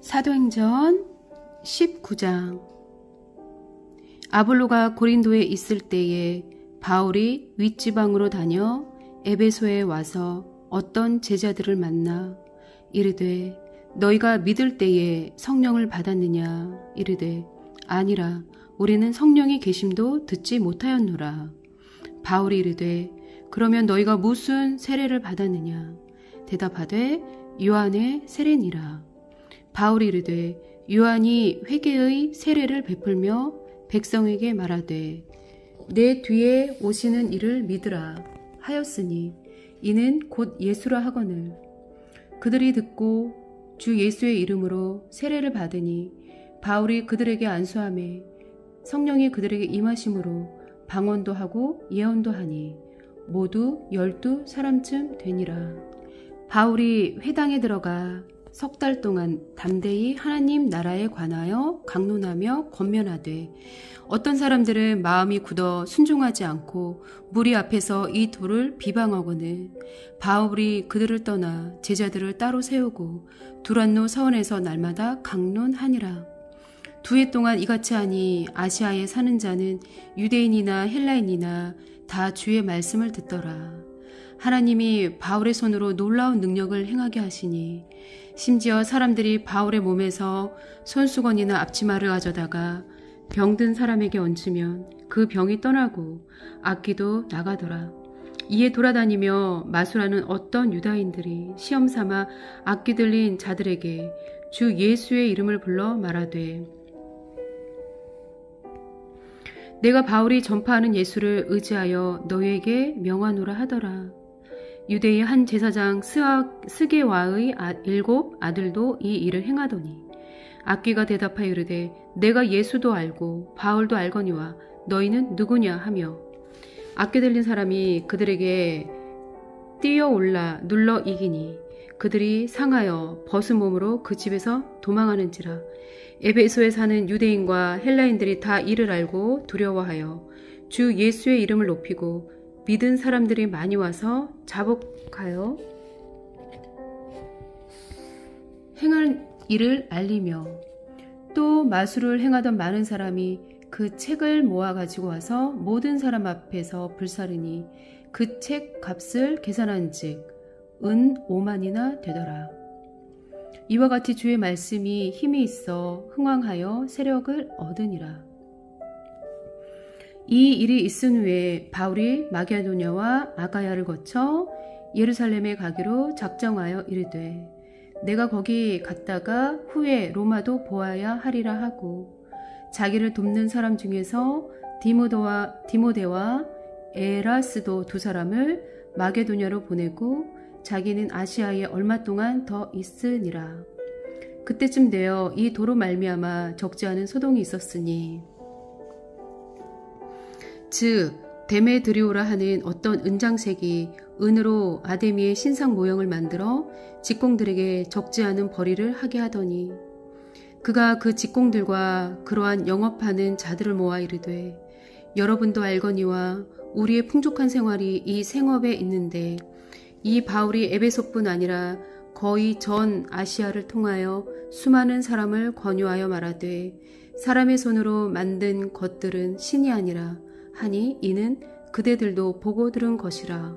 사도행전 19장. 아볼로가 고린도에 있을 때에 바울이 윗지방으로 다녀 에베소에 와서 어떤 제자들을 만나 이르되 너희가 믿을 때에 성령을 받았느냐? 이르되 아니라 우리는 성령의 계심도 듣지 못하였노라. 바울이 이르되 그러면 너희가 무슨 세례를 받았느냐? 대답하되 요한의 세례니라. 바울이 이르되 요한이 회개의 세례를 베풀며 백성에게 말하되 내 뒤에 오시는 이를 믿으라 하였으니 이는 곧 예수라 하거늘. 그들이 듣고 주 예수의 이름으로 세례를 받으니 바울이 그들에게 안수하매 성령이 그들에게 임하심으로 방언도 하고 예언도 하니 모두 12사람쯤 되니라. 바울이 회당에 들어가 석 달 동안 담대히 하나님 나라에 관하여 강론하며 권면하되 어떤 사람들은 마음이 굳어 순종하지 않고 무리 앞에서 이 돌을 비방하거늘 바울이 그들을 떠나 제자들을 따로 세우고 두란노 서원에서 날마다 강론하니라. 2해 동안 이같이 하니 아시아에 사는 자는 유대인이나 헬라인이나 다 주의 말씀을 듣더라. 하나님이 바울의 손으로 놀라운 능력을 행하게 하시니 심지어 사람들이 바울의 몸에서 손수건이나 앞치마를 가져다가 병든 사람에게 얹으면 그 병이 떠나고 악기도 나가더라. 이에 돌아다니며 마술하는 어떤 유다인들이 시험삼아 악기 들린 자들에게 주 예수의 이름을 불러 말하되 내가 바울이 전파하는 예수를 의지하여 너희에게 명하노라 하더라. 유대의 한 제사장 스게와의 7 아들도 이 일을 행하더니 악기가 대답하여 이르되 내가 예수도 알고 바울도 알거니와 너희는 누구냐 하며 악기 들린 사람이 그들에게 뛰어올라 눌러 이기니 그들이 상하여 벗은 몸으로 그 집에서 도망하는지라. 에베소에 사는 유대인과 헬라인들이 다 이를 알고 두려워하여 주 예수의 이름을 높이고 믿은 사람들이 많이 와서 자복하여 행할 일을 알리며 또 마술을 행하던 많은 사람이 그 책을 모아 가지고 와서 모든 사람 앞에서 불사르니 그 책 값을 계산한즉 은 5만이나 되더라. 이와 같이 주의 말씀이 힘이 있어 흥왕하여 세력을 얻으니라. 이 일이 있은 후에 바울이 마게도냐와 아가야를 거쳐 예루살렘에 가기로 작정하여 이르되 내가 거기 갔다가 후에 로마도 보아야 하리라 하고 자기를 돕는 사람 중에서 디모데와 에라스도 2사람을 마게도냐로 보내고 자기는 아시아에 얼마 동안 더 있으니라. 그때쯤 되어 이 도로 말미암아 적지 않은 소동이 있었으니 즉 데메드리오라 하는 어떤 은장색이 은으로 아데미의 신상 모형을 만들어 직공들에게 적지 않은 벌이를 하게 하더니 그가 그 직공들과 그러한 영업하는 자들을 모아 이르되 여러분도 알거니와 우리의 풍족한 생활이 이 생업에 있는데 이 바울이 에베소뿐 아니라 거의 전 아시아를 통하여 수많은 사람을 권유하여 말하되 사람의 손으로 만든 것들은 신이 아니라 하니 이는 그대들도 보고 들은 것이라.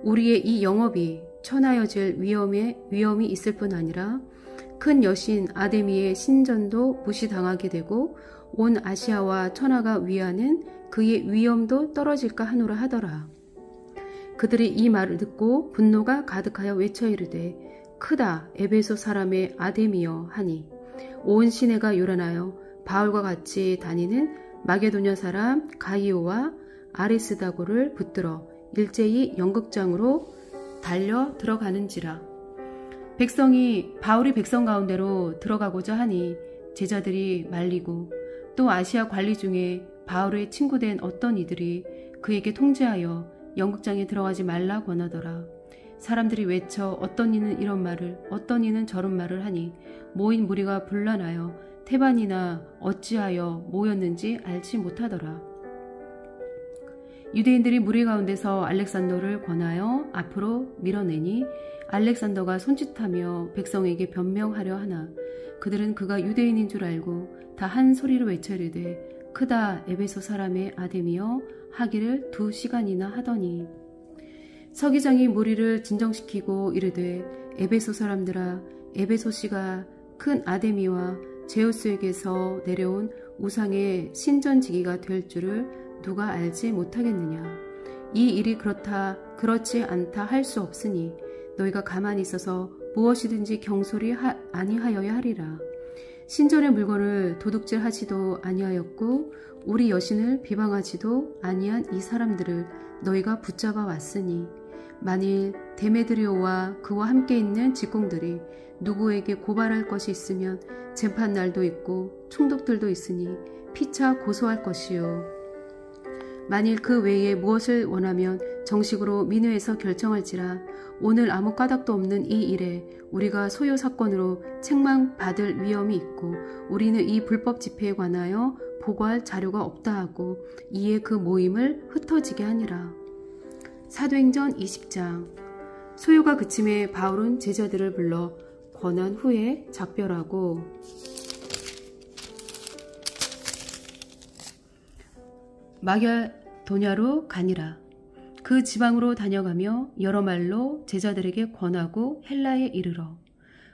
우리의 이 영업이 천하여질 위험이 있을 뿐 아니라 큰 여신 아데미의 신전도 무시당하게 되고 온 아시아와 천하가 위하는 그의 위엄도 떨어질까 하노라 하더라. 그들이 이 말을 듣고 분노가 가득하여 외쳐 이르되 크다 에베소 사람의 아데미여 하니 온 시내가 요란하여 바울과 같이 다니는 마게도냐 사람 가이오와 아리스다고를 붙들어 일제히 연극장으로 달려 들어가는지라. 바울이 백성 가운데로 들어가고자 하니 제자들이 말리고 또 아시아 관리 중에 바울의 친구된 어떤 이들이 그에게 통제하여 연극장에 들어가지 말라 권하더라. 사람들이 외쳐 어떤 이는 이런 말을 어떤 이는 저런 말을 하니 모인 무리가 분란하여 태반이나 어찌하여 모였는지 알지 못하더라. 유대인들이 무리 가운데서 알렉산더를 권하여 앞으로 밀어내니 알렉산더가 손짓하며 백성에게 변명하려 하나 그들은 그가 유대인인 줄 알고 다 한 소리로 외쳐 이르되 크다 에베소 사람의 아데미여 하기를 2시간이나 하더니 서기장이 무리를 진정시키고 이르되 에베소 사람들아 에베소시가 큰 아데미와 제우스에게서 내려온 우상의 신전지기가 될 줄을 누가 알지 못하겠느냐. 이 일이 그렇다 그렇지 않다 할 수 없으니 너희가 가만히 있어서 무엇이든지 경솔히 아니하여야 하리라. 신전의 물건을 도둑질하지도 아니하였고 우리 여신을 비방하지도 아니한 이 사람들을 너희가 붙잡아 왔으니 만일 데메드리오와 그와 함께 있는 직공들이 누구에게 고발할 것이 있으면 재판날도 있고 총독들도 있으니 피차 고소할 것이요. 만일 그 외에 무엇을 원하면 정식으로 민회에서 결정할지라. 오늘 아무 까닭도 없는 이 일에 우리가 소요 사건으로 책망받을 위험이 있고 우리는 이 불법 집회에 관하여 보고할 자료가 없다 하고 이에 그 모임을 흩어지게 하니라. 사도행전 20장. 소요가 그침에 바울은 제자들을 불러 권한 후에 작별하고 마게도냐로 가니라. 그 지방으로 다녀가며 여러 말로 제자들에게 권하고 헬라에 이르러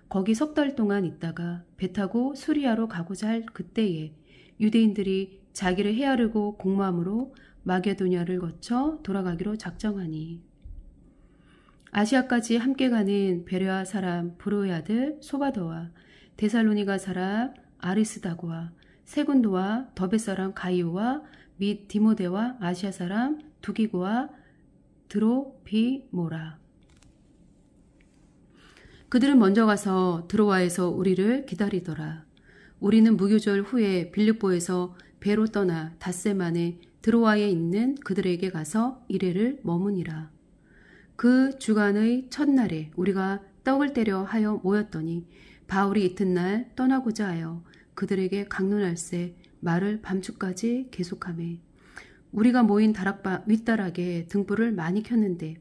거기 3달 동안 있다가 배 타고 수리아로 가고자 할 그때에 유대인들이 자기를 헤아르고 공모함으로 마게도냐를 거쳐 돌아가기로 작정하니 아시아까지 함께 가는 베레아 사람 브로의 아들 소바더와 데살로니가 사람 아리스다고와 세군도와 더베 사람 가이오와 및 디모데와 아시아 사람 두기고와 드로비모라. 그들은 먼저 가서 드로아에서 우리를 기다리더라. 우리는 무교절 후에 빌립보에서 배로 떠나 닷새 만에 드로아에 있는 그들에게 가서 이레를 머무니라. 그 주간의 첫날에 우리가 떡을 떼려 하여 모였더니 바울이 이튿날 떠나고자 하여 그들에게 강론할세 말을 밤중까지 계속하매 우리가 모인 다락방 윗다락에 등불을 많이 켰는데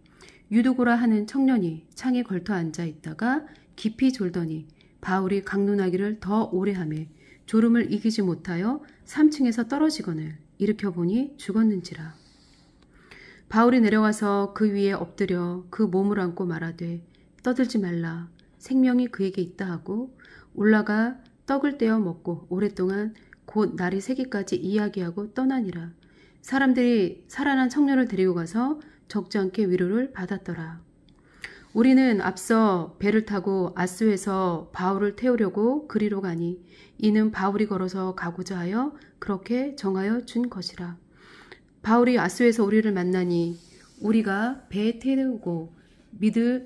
유두고라 하는 청년이 창에 걸터 앉아 있다가 깊이 졸더니 바울이 강론하기를 더 오래 하매 졸음을 이기지 못하여 3층에서 떨어지거늘 일으켜보니 죽었는지라. 바울이 내려와서 그 위에 엎드려 그 몸을 안고 말하되 떠들지 말라 생명이 그에게 있다 하고 올라가 떡을 떼어 먹고 오랫동안 곧 날이 새기까지 이야기하고 떠나니라. 사람들이 살아난 청년을 데리고 가서 적지 않게 위로를 받았더라. 우리는 앞서 배를 타고 아스에서 바울을 태우려고 그리로 가니 이는 바울이 걸어서 가고자 하여 그렇게 정하여 준 것이라. 바울이 아스에서 우리를 만나니 우리가 배에 태우고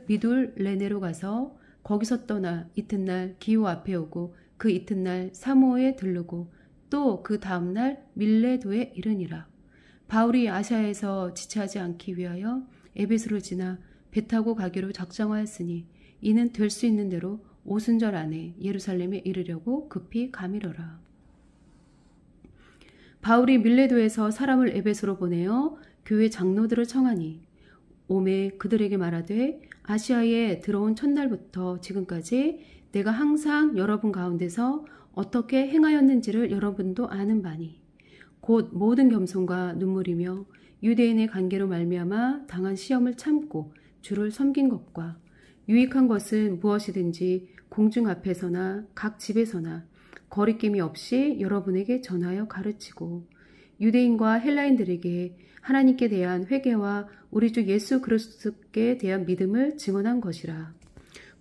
미둘레네로 가서 거기서 떠나 이튿날 기호 앞에 오고 그 이튿날 사모에 들르고 또 그 다음날 밀레도에 이르니라. 바울이 아시아에서 지체하지 않기 위하여 에베소를 지나 배 타고 가기로 작정하였으니 이는 될 수 있는 대로 오순절 안에 예루살렘에 이르려고 급히 가미러라. 바울이 밀레도에서 사람을 에베소로 보내어 교회 장로들을 청하니 오매 그들에게 말하되 아시아에 들어온 첫날부터 지금까지 내가 항상 여러분 가운데서 어떻게 행하였는지를 여러분도 아는 바니 곧 모든 겸손과 눈물이며 유대인의 관계로 말미암아 당한 시험을 참고 주를 섬긴 것과 유익한 것은 무엇이든지 공중 앞에서나 각 집에서나 거리낌이 없이 여러분에게 전하여 가르치고 유대인과 헬라인들에게 하나님께 대한 회개와 우리 주 예수 그리스도께 대한 믿음을 증언한 것이라.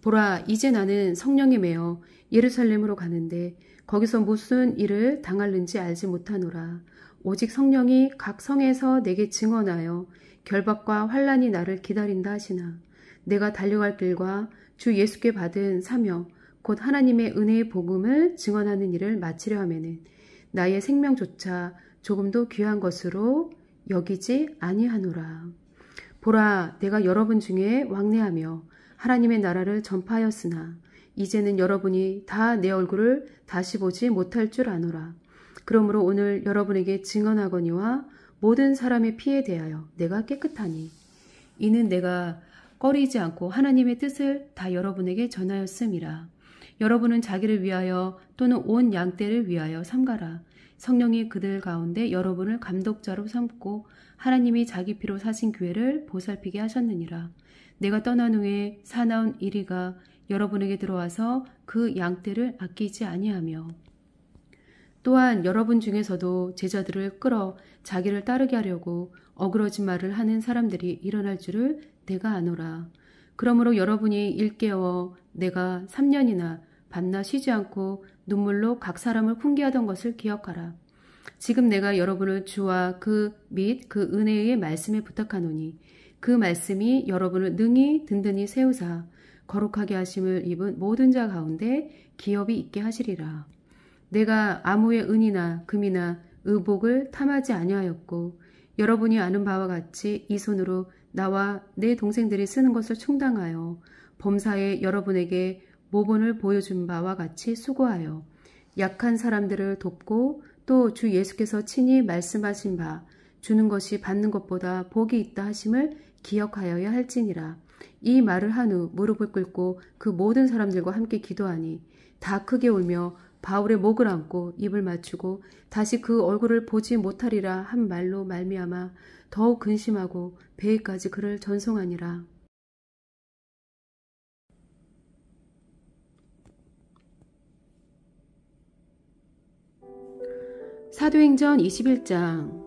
보라, 이제 나는 성령에 매어 예루살렘으로 가는데 거기서 무슨 일을 당할는지 알지 못하노라. 오직 성령이 각 성에서 내게 증언하여 결박과 환난이 나를 기다린다 하시나 내가 달려갈 길과 주 예수께 받은 사명 곧 하나님의 은혜의 복음을 증언하는 일을 마치려 하면은 나의 생명조차 조금도 귀한 것으로 여기지 아니하노라. 보라, 내가 여러분 중에 왕래하며 하나님의 나라를 전파하였으나 이제는 여러분이 다 내 얼굴을 다시 보지 못할 줄 아노라. 그러므로 오늘 여러분에게 증언하거니와 모든 사람의 피에 대하여 내가 깨끗하니 이는 내가 꺼리지 않고 하나님의 뜻을 다 여러분에게 전하였음이라. 여러분은 자기를 위하여 또는 온 양떼를 위하여 삼가라. 성령이 그들 가운데 여러분을 감독자로 삼고 하나님이 자기 피로 사신 교회를 보살피게 하셨느니라. 내가 떠난 후에 사나운 이리가 여러분에게 들어와서 그 양떼를 아끼지 아니하며 또한 여러분 중에서도 제자들을 끌어 자기를 따르게 하려고 어그러진 말을 하는 사람들이 일어날 줄을 내가 아노라. 그러므로 여러분이 일깨워 내가 3년이나 밤낮 쉬지 않고 눈물로 각 사람을 훈계하던 것을 기억하라. 지금 내가 여러분을 주와 그 및 그 은혜의 말씀에 부탁하노니 그 말씀이 여러분을 능히 든든히 세우사 거룩하게 하심을 입은 모든 자 가운데 기업이 있게 하시리라. 내가 아무의 은이나 금이나 의복을 탐하지 아니하였고 여러분이 아는 바와 같이 이 손으로 나와 내 동생들이 쓰는 것을 충당하여 범사에 여러분에게 모본을 보여준 바와 같이 수고하여 약한 사람들을 돕고 또 주 예수께서 친히 말씀하신 바 주는 것이 받는 것보다 복이 있다 하심을 기억하여야 할지니라. 이 말을 한 후 무릎을 꿇고 그 모든 사람들과 함께 기도하니 다 크게 울며 바울의 목을 안고 입을 맞추고 다시 그 얼굴을 보지 못하리라 한 말로 말미암아 더욱 근심하고 배에까지 그를 전송하니라. 사도행전 21장.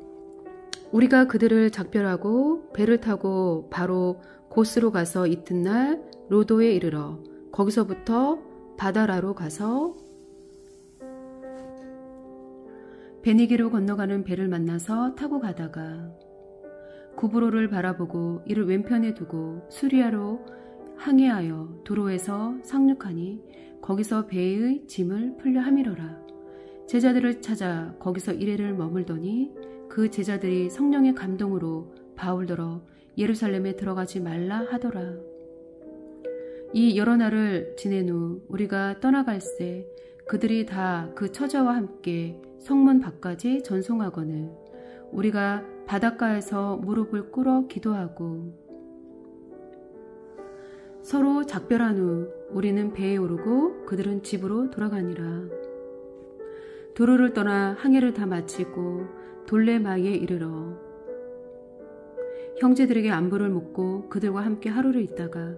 우리가 그들을 작별하고 배를 타고 바로 고스로 가서 이튿날 로도에 이르러 거기서부터 바다라로 가서 베니게로 건너가는 배를 만나서 타고 가다가 구브로를 바라보고 이를 왼편에 두고 수리아로 항해하여 두로에서 상륙하니 거기서 배의 짐을 풀려 함이러라. 제자들을 찾아 거기서 이래를 머물더니 그 제자들이 성령의 감동으로 바울더러 예루살렘에 들어가지 말라 하더라. 이 여러 날을 지낸 후 우리가 떠나갈새 그들이 다 그 처자와 함께 성문 밖까지 전송하거늘 우리가 바닷가에서 무릎을 꿇어 기도하고 서로 작별한 후 우리는 배에 오르고 그들은 집으로 돌아가니라. 두로를 떠나 항해를 다 마치고 돌레마이에 이르러 형제들에게 안부를 묻고 그들과 함께 하루를 있다가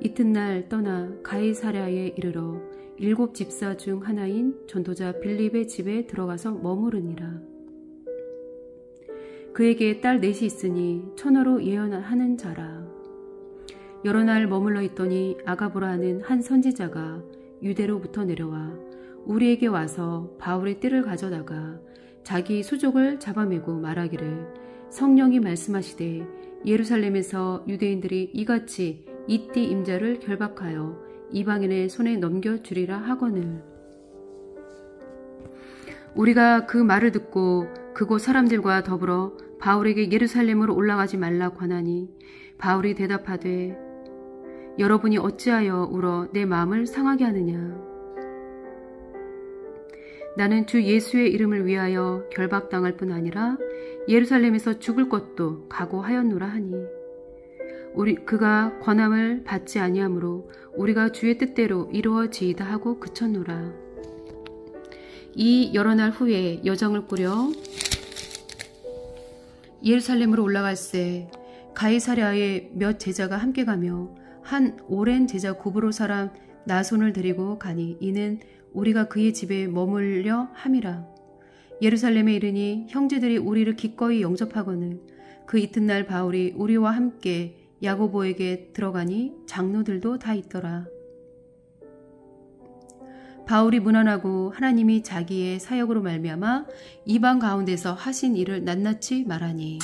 이튿날 떠나 가이사랴에 이르러 7 집사 중 하나인 전도자 빌립의 집에 들어가서 머무르니라. 그에게 딸 넷이 있으니 천어로 예언하는 자라. 여러 날 머물러 있더니 아가보라 하는 한 선지자가 유대로부터 내려와 우리에게 와서 바울의 띠를 가져다가 자기 수족을 잡아매고 말하기를 성령이 말씀하시되 예루살렘에서 유대인들이 이같이 이 띠 임자를 결박하여 이방인의 손에 넘겨주리라 하거늘 우리가 그 말을 듣고 그곳 사람들과 더불어 바울에게 예루살렘으로 올라가지 말라 권하니 바울이 대답하되 여러분이 어찌하여 울어 내 마음을 상하게 하느냐. 나는 주 예수의 이름을 위하여 결박당할 뿐 아니라 예루살렘에서 죽을 것도 각오하였노라 하니 그가 권함을 받지 아니하므로 우리가 주의 뜻대로 이루어지이다 하고 그쳤노라. 이 여러 날 후에 여정을 꾸려 예루살렘으로 올라갈새 가이사랴에 몇 제자가 함께 가며 한 오랜 제자 구브로 사람 나손을 데리고 가니 이는 우리가 그의 집에 머물려 함이라. 예루살렘에 이르니 형제들이 우리를 기꺼이 영접하거늘 그 이튿날 바울이 우리와 함께 야고보에게 들어가니 장로들도 다 있더라. 바울이 무난하고 하나님이 자기의 사역으로 말미암아 이방 가운데서 하신 일을 낱낱이 말하니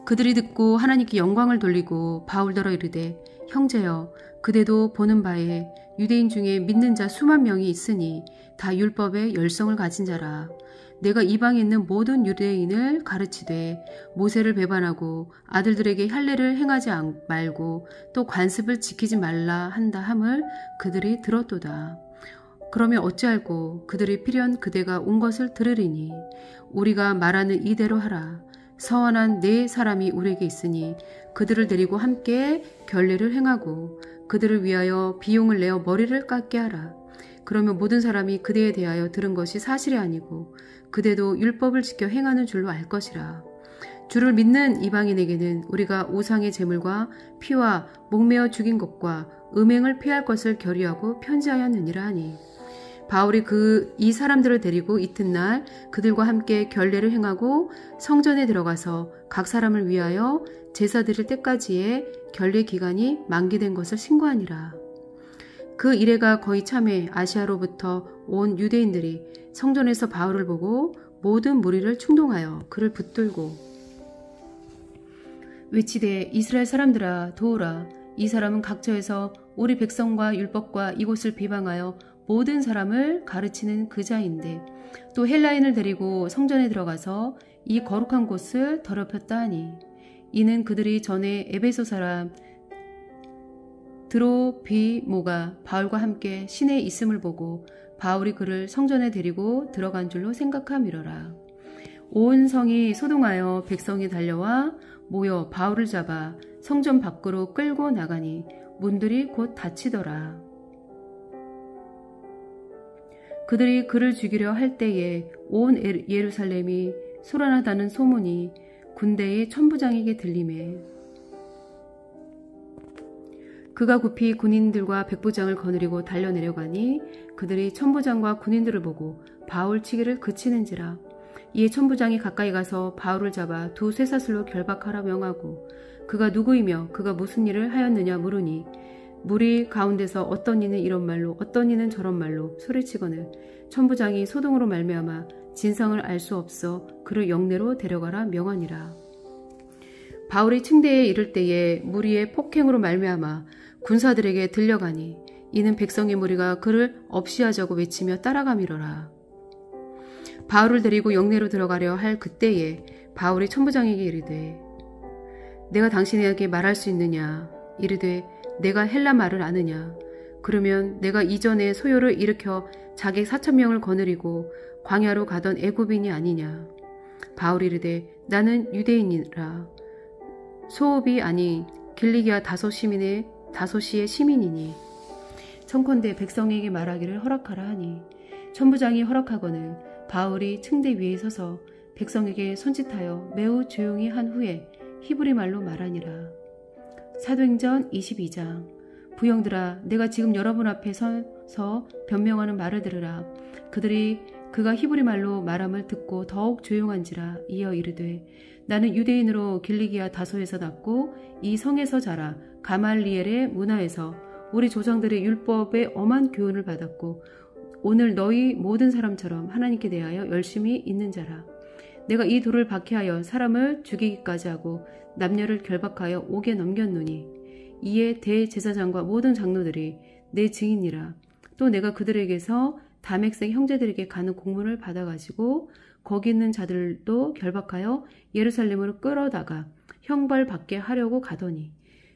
그들이 듣고 하나님께 영광을 돌리고 바울더러 이르되 형제여 그대도 보는 바에 유대인 중에 믿는 자 수만 명이 있으니 다 율법의 열성을 가진 자라. 내가 이방에 있는 모든 유대인을 가르치되 모세를 배반하고 아들들에게 할례를 행하지 말고 또 관습을 지키지 말라 한다 함을 그들이 들었도다. 그러면 어찌할꼬 그들이 필연 그대가 온 것을 들으리니 우리가 말하는 이대로 하라. 서원한 4 사람이 우리에게 있으니 그들을 데리고 함께 결례를 행하고 그들을 위하여 비용을 내어 머리를 깎게 하라. 그러면 모든 사람이 그대에 대하여 들은 것이 사실이 아니고 그대도 율법을 지켜 행하는 줄로 알 것이라. 주를 믿는 이방인에게는 우리가 우상의 제물과 피와 목매어 죽인 것과 음행을 피할 것을 결의하고 편지하였느니라 하니, 바울이 이 사람들을 데리고 이튿날 그들과 함께 결례를 행하고 성전에 들어가서 각 사람을 위하여 제사 드릴 때까지의 결례 기간이 만기된 것을 신고하니라. 그 이래가 거의 참에 아시아로부터 온 유대인들이 성전에서 바울을 보고 모든 무리를 충동하여 그를 붙들고 외치되, 이스라엘 사람들아 도우라. 이 사람은 각처에서 우리 백성과 율법과 이곳을 비방하여 모든 사람을 가르치는 그 자인데 또 헬라인을 데리고 성전에 들어가서 이 거룩한 곳을 더럽혔다 하니, 이는 그들이 전에 에베소 사람 드로비모가 바울과 함께 시내에 있음을 보고 바울이 그를 성전에 데리고 들어간 줄로 생각함이러라. 온 성이 소동하여 백성이 달려와 모여 바울을 잡아 성전 밖으로 끌고 나가니 문들이 곧 닫히더라. 그들이 그를 죽이려 할 때에 온 예루살렘이 소란하다는 소문이 군대의 천부장에게 들리매 그가 급히 군인들과 백부장을 거느리고 달려내려가니 그들이 천부장과 군인들을 보고 바울 치기를 그치는지라. 이에 천부장이 가까이 가서 바울을 잡아 두 쇠사슬로 결박하라 명하고 그가 누구이며 그가 무슨 일을 하였느냐 물으니, 무리 가운데서 어떤 이는 이런 말로 어떤 이는 저런 말로 소리치거늘 천부장이 소동으로 말미암아 진상을 알 수 없어 그를 영내로 데려가라 명하니라. 바울이 층대에 이를 때에 무리의 폭행으로 말미암아 군사들에게 들려가니, 이는 백성의 무리가 그를 없이하자고 외치며 따라가미러라. 바울을 데리고 영내로 들어가려 할 그때에 바울이 천부장에게 이르되, 내가 당신에게 말할 수 있느냐? 이르되, 내가 헬라 말을 아느냐? 그러면 내가 이전에 소요를 일으켜 자객 4,000명을 거느리고 광야로 가던 애굽인이 아니냐? 바울이 이르되, 나는 유대인이라 소읍이 아닌 길리기아 다소시의 시민이니 청컨대 백성에게 말하기를 허락하라 하니, 천부장이 허락하거늘 바울이 층대 위에 서서 백성에게 손짓하여 매우 조용히 한 후에 히브리 말로 말하니라. 사도행전 22장. 부형들아, 내가 지금 여러분 앞에 서서 변명하는 말을 들으라. 그들이 그가 히브리 말로 말함을 듣고 더욱 조용한지라. 이어 이르되, 나는 유대인으로 길리기아 다소에서 났고 이 성에서 자라 가말리엘의 문화에서 우리 조상들의 율법에 엄한 교훈을 받았고 오늘 너희 모든 사람처럼 하나님께 대하여 열심히 있는 자라. 내가 이 돌을 박해하여 사람을 죽이기까지 하고 남녀를 결박하여 옥에 넘겼노니, 이에 대제사장과 모든 장로들이 내 증인이라. 또 내가 그들에게서 다맥색 형제들에게 가는 공문을 받아가지고 거기 있는 자들도 결박하여 예루살렘으로 끌어다가 형벌받게 하려고 가더니,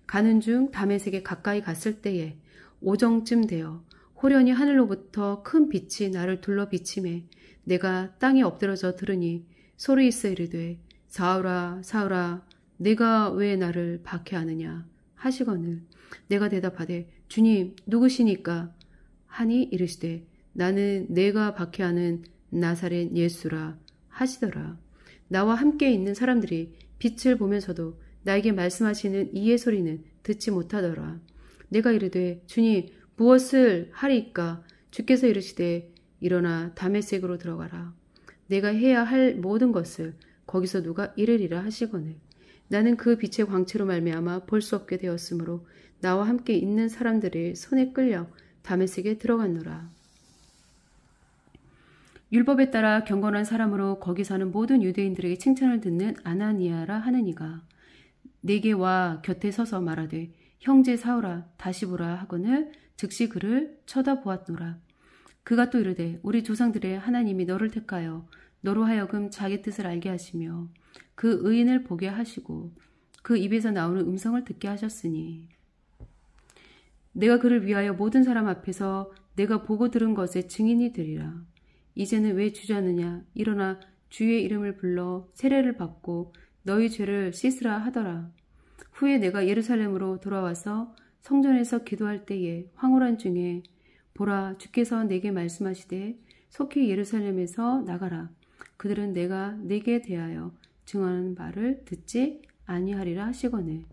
가는 중 다메섹에 가까이 갔을 때에 오정쯤 되어 호련히 하늘로부터 큰 빛이 나를 둘러 비치매 내가 땅에 엎드러져 들으니 소리 있어 이르되, 사울아 사울아 내가 왜 나를 박해하느냐 하시거늘 내가 대답하되, 주님 누구시니까 하니 이르시되, 나는 내가 박해하는 나사렛 예수라 하시더라. 나와 함께 있는 사람들이 빛을 보면서도 나에게 말씀하시는 이의 소리는 듣지 못하더라. 내가 이르되, 주님 무엇을 하리이까? 주께서 이르시되, 일어나 다메섹으로 들어가라. 내가 해야 할 모든 것을 거기서 누가 이르리라 하시거늘 나는 그 빛의 광채로 말미암아 볼 수 없게 되었으므로 나와 함께 있는 사람들의 손에 끌려 다메섹에 들어갔노라. 율법에 따라 경건한 사람으로 거기 사는 모든 유대인들에게 칭찬을 듣는 아나니아라 하는 이가 내게 와 곁에 서서 말하되, 형제 사울아 다시 보라 하거늘 즉시 그를 쳐다보았노라. 그가 또 이르되, 우리 조상들의 하나님이 너를 택하여 너로 하여금 자기 뜻을 알게 하시며 그 의인을 보게 하시고 그 입에서 나오는 음성을 듣게 하셨으니, 내가 그를 위하여 모든 사람 앞에서 내가 보고 들은 것의 증인이 되리라. 이제는 왜 주저하느냐? 일어나 주의 이름을 불러 세례를 받고 너희 죄를 씻으라 하더라. 후에 내가 예루살렘으로 돌아와서 성전에서 기도할 때에 황홀한 중에 보라 주께서 내게 말씀하시되 속히 예루살렘에서 나가라. 그들은 내가 내게 대하여 증언하는 말을 듣지 아니하리라 하시거늘.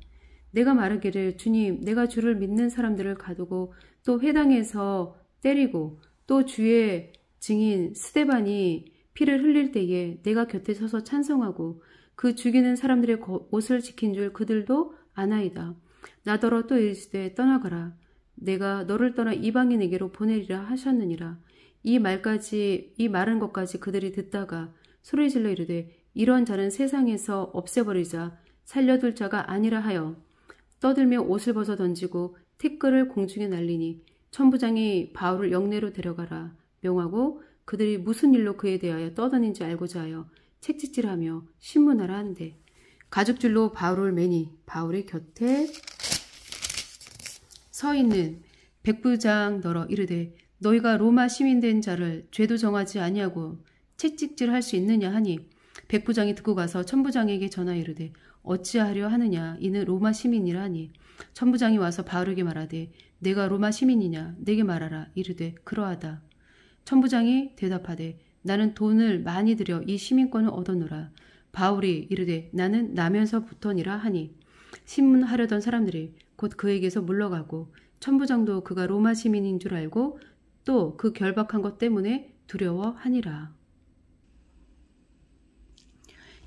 내가 말하기를 주님 내가 주를 믿는 사람들을 가두고 또 회당에서 때리고 또 주의 증인 스데반이 피를 흘릴 때에 내가 곁에 서서 찬송하고 그 죽이는 사람들의 옷을 지킨 줄 그들도 아나이다. 나더러 또 이르시되 떠나가라. 내가 너를 떠나 이방인에게로 보내리라 하셨느니라. 이 말한 것까지 그들이 듣다가 소리질러 이르되 이런 자는 세상에서 없애버리자 살려둘 자가 아니라 하여 떠들며 옷을 벗어 던지고 티끌을 공중에 날리니 천부장이 바울을 영내로 데려가라 명하고 그들이 무슨 일로 그에 대하여 떠다닌지 알고자 하여 책찍질하며 신문하라 한대. 가죽줄로 바울을 매니 바울의 곁에 서 있는 백부장 너러 이르되 너희가 로마 시민된 자를 죄도 정하지 아니하고 채찍질할 수 있느냐 하니 백부장이 듣고 가서 천부장에게 전하 이르되 어찌하려 하느냐 이는 로마 시민이라 하니 천부장이 와서 바울에게 말하되 내가 로마 시민이냐 내게 말하라 이르되 그러하다. 천부장이 대답하되 나는 돈을 많이 들여 이 시민권을 얻었노라. 바울이 이르되 나는 나면서부터니라 하니 신문하려던 사람들이 곧 그에게서 물러가고 천부장도 그가 로마 시민인 줄 알고 또 그 결박한 것 때문에 두려워하니라.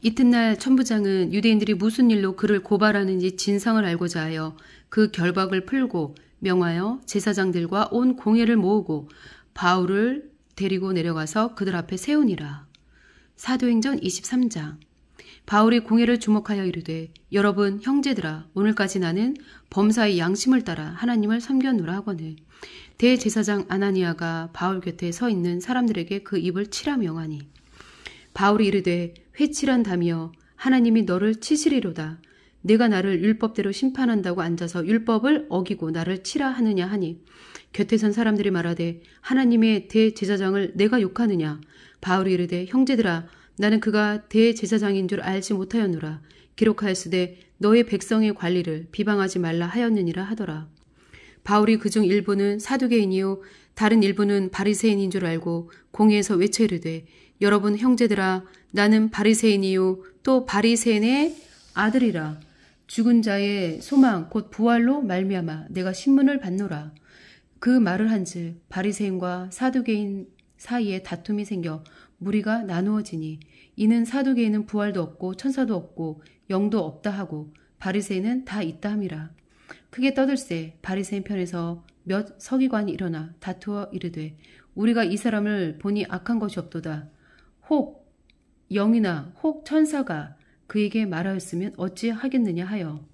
이튿날 천부장은 유대인들이 무슨 일로 그를 고발하는지 진상을 알고자 하여 그 결박을 풀고 명하여 제사장들과 온 공회를 모으고 바울을 데리고 내려가서 그들 앞에 세우니라. 사도행전 23장. 바울이 공회를 주목하여 이르되 여러분 형제들아 오늘까지 나는 범사의 양심을 따라 하나님을 섬겼노라 하거늘. 대제사장 아나니아가 바울 곁에 서 있는 사람들에게 그 입을 치라 명하니 바울이 이르되 회칠한다며 하나님이 너를 치시리로다. 내가 나를 율법대로 심판한다고 앉아서 율법을 어기고 나를 치라 하느냐 하니 곁에 선 사람들이 말하되 하나님의 대제사장을 내가 욕하느냐. 바울이 이르되 형제들아 나는 그가 대제사장인 줄 알지 못하였노라. 기록하였으되 너의 백성의 관리를 비방하지 말라 하였느니라 하더라. 바울이 그중 일부는 사두개인이요 다른 일부는 바리새인인 줄 알고 공회에서 외쳐 이르되 여러분 형제들아 나는 바리새인이요 또 바리새인의 아들이라. 죽은 자의 소망 곧 부활로 말미암아 내가 신문을 받노라. 그 말을 한즉 바리새인과 사두개인 사이에 다툼이 생겨 무리가 나누어지니 이는 사두개인은 부활도 없고 천사도 없고 영도 없다 하고 바리새인은 다 있다 함이라. 크게 떠들세 바리새인 편에서 몇 서기관이 일어나 다투어 이르되 우리가 이 사람을 보니 악한 것이 없도다. 혹 영이나 혹 천사가 그에게 말하였으면 어찌 하겠느냐 하여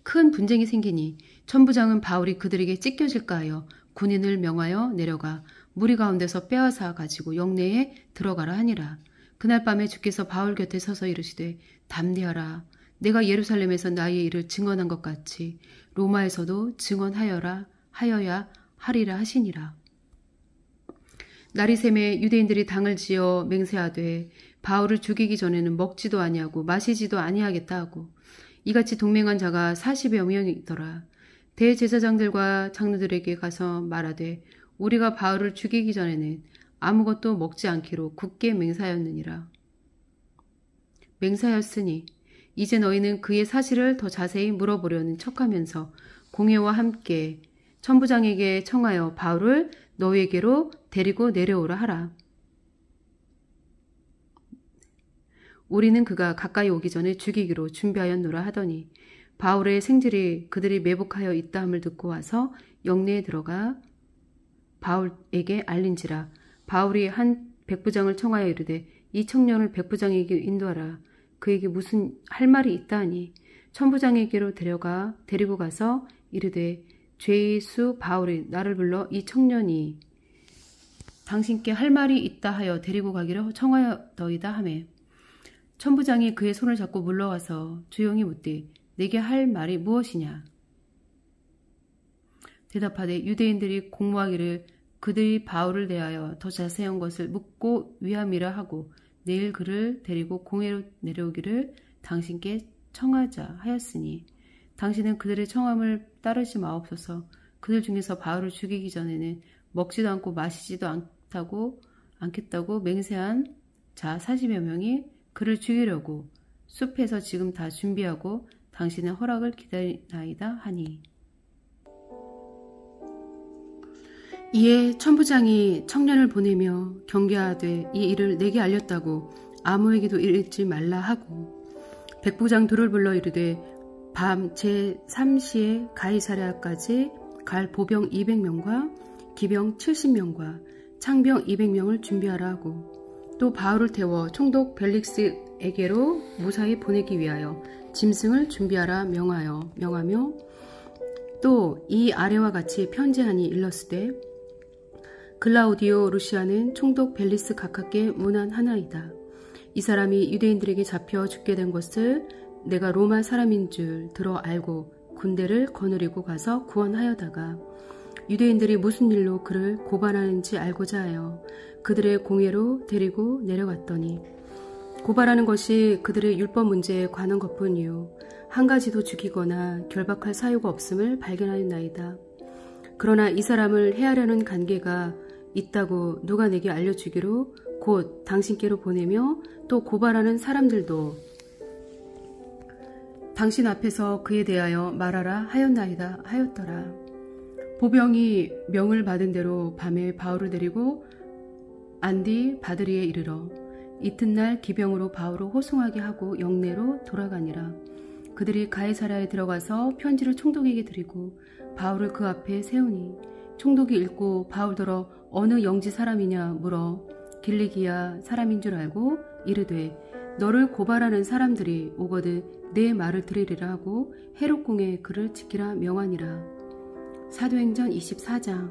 큰 분쟁이 생기니 천부장은 바울이 그들에게 찢겨질까 하여 군인을 명하여 내려가 무리 가운데서 빼앗아 가지고 영내에 들어가라 하니라. 그날 밤에 주께서 바울 곁에 서서 이르시되 담대하라. 내가 예루살렘에서 나의 일을 증언한 것 같이 로마에서도 증언하여야 하리라 하시니라. 날이 새매 유대인들이 당을 지어 맹세하되 바울을 죽이기 전에는 먹지도 아니하고 마시지도 아니하겠다 하고 이같이 동맹한 자가 40여 명이더라. 대제사장들과 장로들에게 가서 말하되 우리가 바울을 죽이기 전에는 아무것도 먹지 않기로 굳게 맹세하였으니 이제 너희는 그의 사실을 더 자세히 물어보려는 척하면서 공회와 함께 천부장에게 청하여 바울을 너희에게로 데리고 내려오라 하라. 우리는 그가 가까이 오기 전에 죽이기로 준비하였노라 하더니 바울의 생질이 그들이 매복하여 있다 함을 듣고 와서 영내에 들어가 바울에게 알린지라. 바울이 한 백부장을 청하여 이르되 이 청년을 백부장에게 인도하라. 그에게 무슨 할 말이 있다 하니 천부장에게로 데리고 가서 이르되 죄의 수 바울이 나를 불러 이 청년이 당신께 할 말이 있다 하여 데리고 가기를 청하였더이다 하매 천부장이 그의 손을 잡고 물러와서 조용히 묻되 내게 할 말이 무엇이냐. 대답하되 유대인들이 공모하기를 그들이 바울을 대하여 더 자세한 것을 묻고 위함이라 하고 내일 그를 데리고 공회로 내려오기를 당신께 청하자 하였으니 당신은 그들의 청함을 따르지 마옵소서. 그들 중에서 바울을 죽이기 전에는 먹지도 않고 마시지도 않겠다고 맹세한 자 40여 명이 그를 죽이려고 숲에서 지금 다 준비하고 당신의 허락을 기다리나이다 하니. 이에 천부장이 청년을 보내며 경계하되 이 일을 내게 알렸다고 아무에게도 이르지 말라 하고 백부장 둘을 불러 이르되 밤 제3시에 가이사랴까지 갈 보병 200명과 기병 70명과 창병 200명을 준비하라 하고 또 바울을 태워 총독 벨릭스에게로 무사히 보내기 위하여 짐승을 준비하라 명하며 또 이 아래와 같이 편지하니 일렀으되 글라우디오 루시아는 총독 벨리스 각하께 문안하나이다. 이 사람이 유대인들에게 잡혀 죽게 된 것을 내가 로마 사람인 줄 들어 알고 군대를 거느리고 가서 구원하여다가 유대인들이 무슨 일로 그를 고발하는지 알고자 하여 그들의 공회로 데리고 내려갔더니 고발하는 것이 그들의 율법 문제에 관한 것뿐이요 한 가지도 죽이거나 결박할 사유가 없음을 발견하였나이다. 그러나 이 사람을 해하려는 관계가 있다고 누가 내게 알려주기로 곧 당신께로 보내며 또 고발하는 사람들도 당신 앞에서 그에 대하여 말하라 하였더라. 보병이 명을 받은 대로 밤에 바울을 데리고 안디 바드리에 이르러 이튿날 기병으로 바울을 호송하게 하고 영내로 돌아가니라. 그들이 가이사랴에 들어가서 편지를 총독에게 드리고 바울을 그 앞에 세우니 총독이 읽고 바울더러 어느 영지 사람이냐 물어 길리기아 사람인 줄 알고 이르되 너를 고발하는 사람들이 오거든 내 말을 들으리라 하고 헤롯궁에 그를 지키라 명하니라. 사도행전 24장.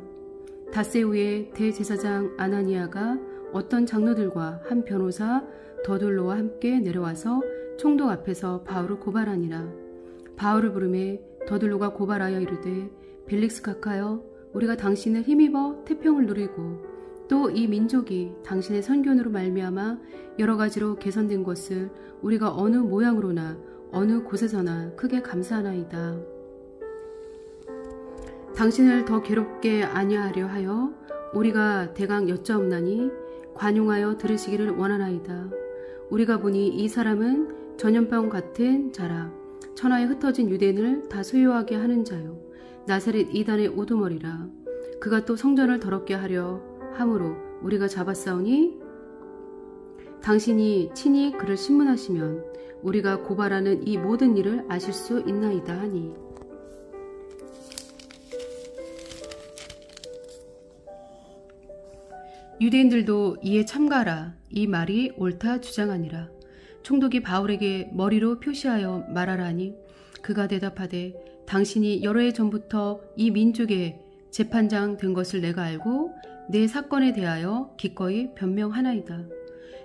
닷새 후에 대제사장 아나니아가 어떤 장로들과 한 변호사 더둘로와 함께 내려와서 총독 앞에서 바울을 고발하니라. 바울을 부르매 더둘로가 고발하여 이르되 벨릭스 각하여 우리가 당신을 힘입어 태평을 누리고 또 이 민족이 당신의 선견으로 말미암아 여러 가지로 개선된 것을 우리가 어느 모양으로나 어느 곳에서나 크게 감사하나이다. 당신을 더 괴롭게 아니하려 하여 우리가 대강 여짜옵나니 관용하여 들으시기를 원하나이다. 우리가 보니 이 사람은 전염병 같은 자라 천하에 흩어진 유대인을 다 소유하게 하는 자요 나사렛 이단의 오두머리라. 그가 또 성전을 더럽게 하려 함으로 우리가 잡았사오니 당신이 친히 그를 신문하시면 우리가 고발하는 이 모든 일을 아실 수 있나이다 하니. 유대인들도 이에 참가하라 이 말이 옳다 주장하니라. 총독이 바울에게 머리로 표시하여 말하라 하니 그가 대답하되 당신이 여러 해 전부터 이 민족의 재판장 된 것을 내가 알고 내 사건에 대하여 기꺼이 변명하나이다.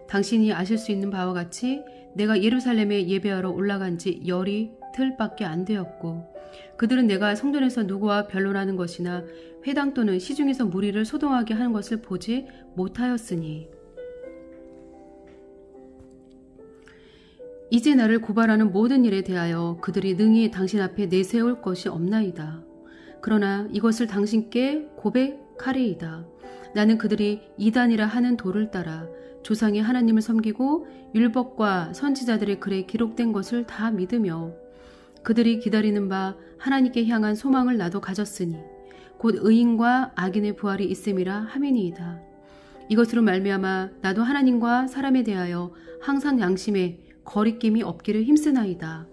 당신이 아실 수 있는 바와 같이 내가 예루살렘에 예배하러 올라간 지 열이 틀밖에 안 되었고 그들은 내가 성전에서 누구와 변론하는 것이나 회당 또는 시중에서 무리를 소동하게 하는 것을 보지 못하였으니 이제 나를 고발하는 모든 일에 대하여 그들이 능히 당신 앞에 내세울 것이 없나이다. 그러나 이것을 당신께 고백하리이다. 나는 그들이 이단이라 하는 도를 따라 조상의 하나님을 섬기고 율법과 선지자들의 글에 기록된 것을 다 믿으며 그들이 기다리는 바 하나님께 향한 소망을 나도 가졌으니 곧 의인과 악인의 부활이 있음이라 하매니이다. 이것으로 말미암아 나도 하나님과 사람에 대하여 항상 양심에 거리낌이 없기를 힘쓰나이다.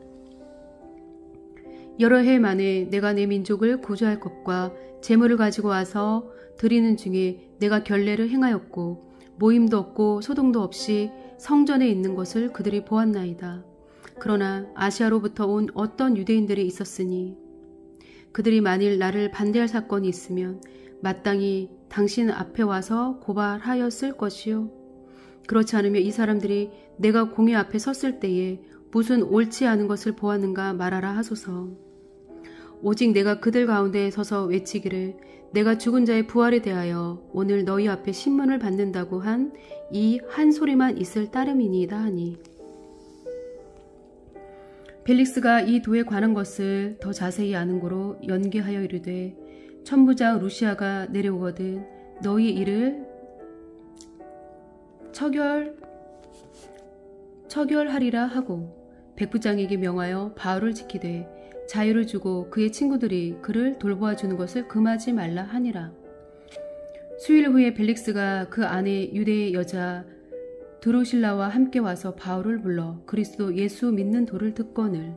여러 해 만에 내가 내 민족을 구조할 것과 재물을 가지고 와서 드리는 중에 내가 결례를 행하였고 모임도 없고 소동도 없이 성전에 있는 것을 그들이 보았나이다. 그러나 아시아로부터 온 어떤 유대인들이 있었으니 그들이 만일 나를 반대할 사건이 있으면 마땅히 당신 앞에 와서 고발하였을 것이요. 그렇지 않으면 이 사람들이 내가 공회 앞에 섰을 때에 무슨 옳지 않은 것을 보았는가 말하라 하소서. 오직 내가 그들 가운데 서서 외치기를 내가 죽은 자의 부활에 대하여 오늘 너희 앞에 신문을 받는다고 한 이 한 소리만 있을 따름이니이다 하니 벨릭스가 이 도에 관한 것을 더 자세히 아는 고로 연기하여 이르되 천부장 루시아가 내려오거든 너희 일을 처결하리라 하고 백부장에게 명하여 바울을 지키되 자유를 주고 그의 친구들이 그를 돌보아 주는 것을 금하지 말라 하니라. 수일 후에 벨릭스가 그 아내 유대의 여자 드루실라와 함께 와서 바울을 불러 그리스도 예수 믿는 도를 듣거늘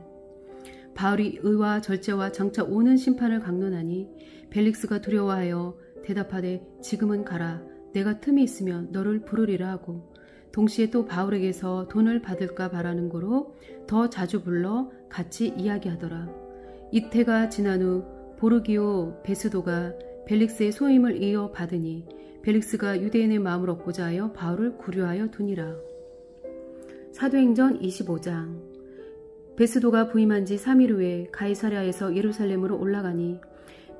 바울이 의와 절제와 장차 오는 심판을 강론하니 벨릭스가 두려워하여 대답하되 지금은 가라 내가 틈이 있으면 너를 부르리라 하고 동시에 또 바울에게서 돈을 받을까 바라는 거로 더 자주 불러 같이 이야기하더라. 이태가 지난 후 보르기오 베스도가 벨릭스의 소임을 이어받으니 벨릭스가 유대인의 마음을 얻고자 하여 바울을 구류하여 두니라. 사도행전 25장 베스도가 부임한 지 3일 후에 가이사랴에서 예루살렘으로 올라가니